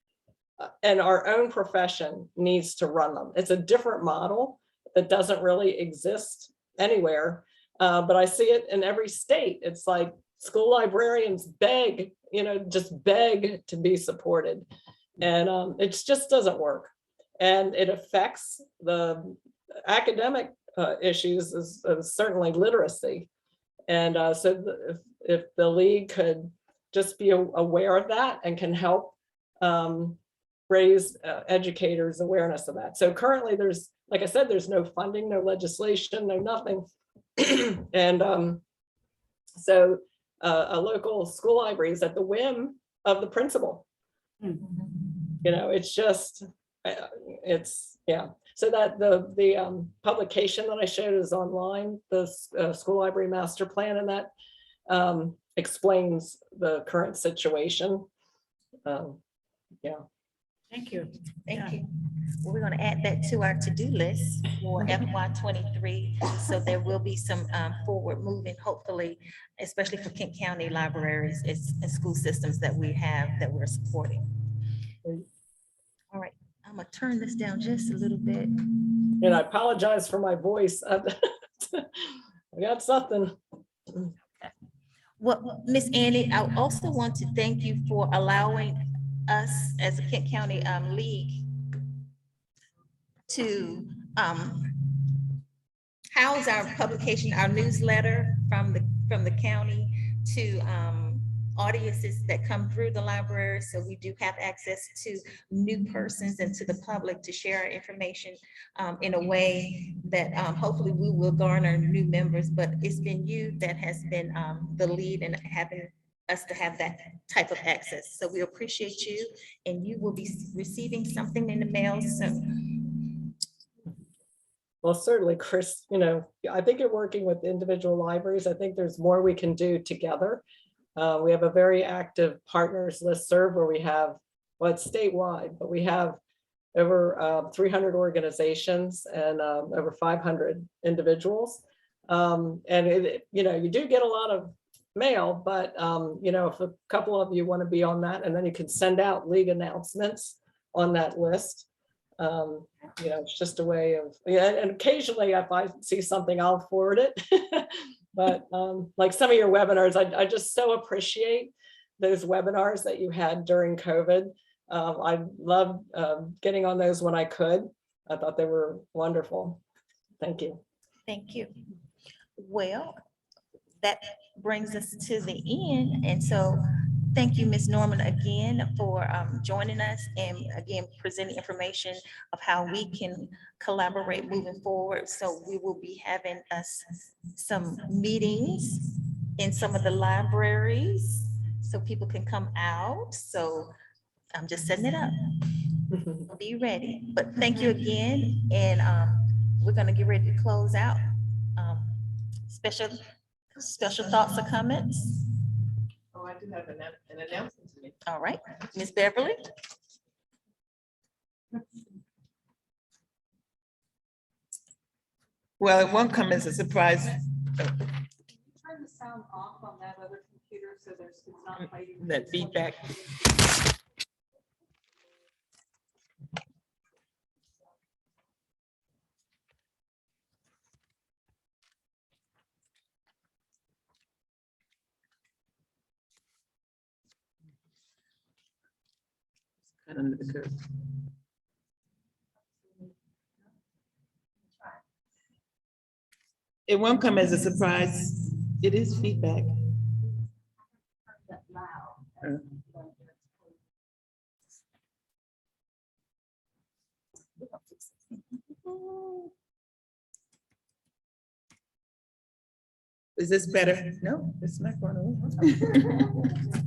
and our own profession needs to run them. It's a different model that doesn't really exist anywhere, but I see it in every state. It's like school librarians beg, you know, just beg to be supported. And it just doesn't work. And it affects the academic issues, is certainly literacy. And so if the league could just be aware of that and can help raise educators' awareness of that. So currently there's, like I said, there's no funding, no legislation, no nothing. And so a local school library is at the whim of the principal. You know, it's just, yeah. So that the publication that I showed is online, the school library master plan, and that explains the current situation. Yeah. Thank you. Thank you. Well, we're gonna add that to our to-do list for FY '23. So there will be some forward moving, hopefully, especially for Kent County libraries and school systems that we have that we're supporting. All right, I'm gonna turn this down just a little bit. And I apologize for my voice. I got something. Well, Miss Annie, I also want to thank you for allowing us as a Kent County League to house our publication, our newsletter from the county to audiences that come through the library. So we do have access to new persons and to the public to share our information in a way that hopefully we will garner new members. But it's been you that has been the lead in having us to have that type of access. So we appreciate you, and you will be receiving something in the mail soon. Well, certainly, Chris, you know, I think you're working with individual libraries. I think there's more we can do together. We have a very active partners listserv where we have, well, it's statewide, but we have over 300 organizations and over 500 individuals. And you know, you do get a lot of mail, but you know, if a couple of you want to be on that, and then you can send out league announcements on that list. You know, it's just a way of, yeah, and occasionally if I see something, I'll forward it. But like some of your webinars, I just so appreciate those webinars that you had during COVID. I loved getting on those when I could. I thought they were wonderful. Thank you. Thank you. Well, that brings us to the end. And so thank you, Ms. Norman, again for joining us and again presenting information of how we can collaborate moving forward. So we will be having some meetings in some of the libraries so people can come out. So I'm just setting it up. Be ready. But thank you again. And we're gonna get ready to close out. Special thoughts or comments? Oh, I do have an announcement to make. All right, Ms. Beverly? Well, it won't come as a surprise. Turn the sound off on that other computer so it's not fighting. That feedback. Cut under the curve. It won't come as a surprise. It is feedback. Is this better? No, it's not going to.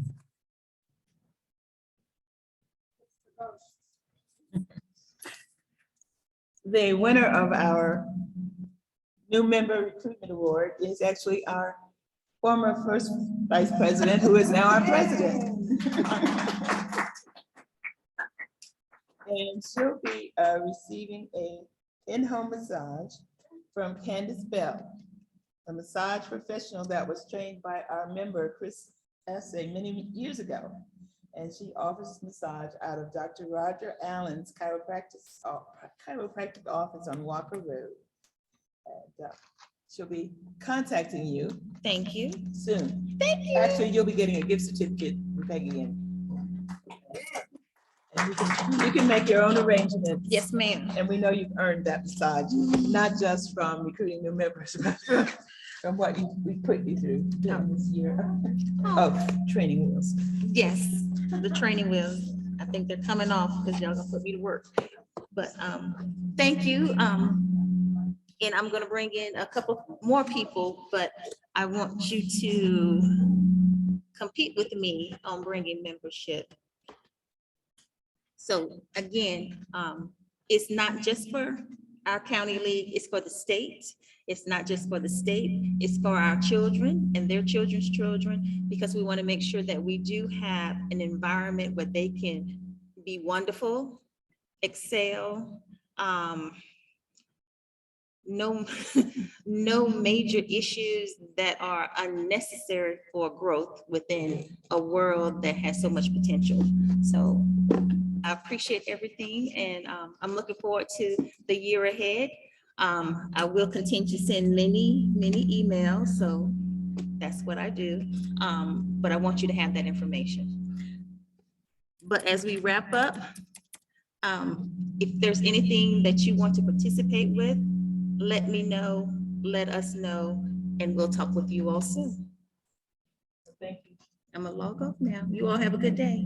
The winner of our new member recruitment award is actually our former first vice president, who is now our president. And she'll be receiving a in-home massage from Candace Bell, a massage professional that was trained by our member, Chris Essay, many years ago. And she offers massage out of Dr. Roger Allen's chiropractic office on Walker Road. And, she'll be contacting you. Thank you. Soon. Thank you. Actually, you'll be getting a gift certificate from Peggy in. And you can make your own arrangements. Yes, ma'am. And we know you've earned that massage, not just from recruiting new members, but from what we put you through this year of training wheels. Yes, the training wheels. I think they're coming off because y'all gonna put me to work. But thank you. And I'm gonna bring in a couple more people, but I want you to compete with me on bringing membership. So again, it's not just for our county league is for the state. It's not just for the state, it's for our children and their children's children, because we want to make sure that we do have an environment where they can be wonderful, excel, no, no major issues that are unnecessary for growth within a world that has so much potential. So I appreciate everything, and I'm looking forward to the year ahead. I will continue to send many emails, so that's what I do. But I want you to have that information. But as we wrap up, if there's anything that you want to participate with, let me know, let us know, and we'll talk with you all soon. Thank you. I'm gonna log off now. You all have a good day.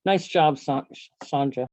Nice job, Sandra.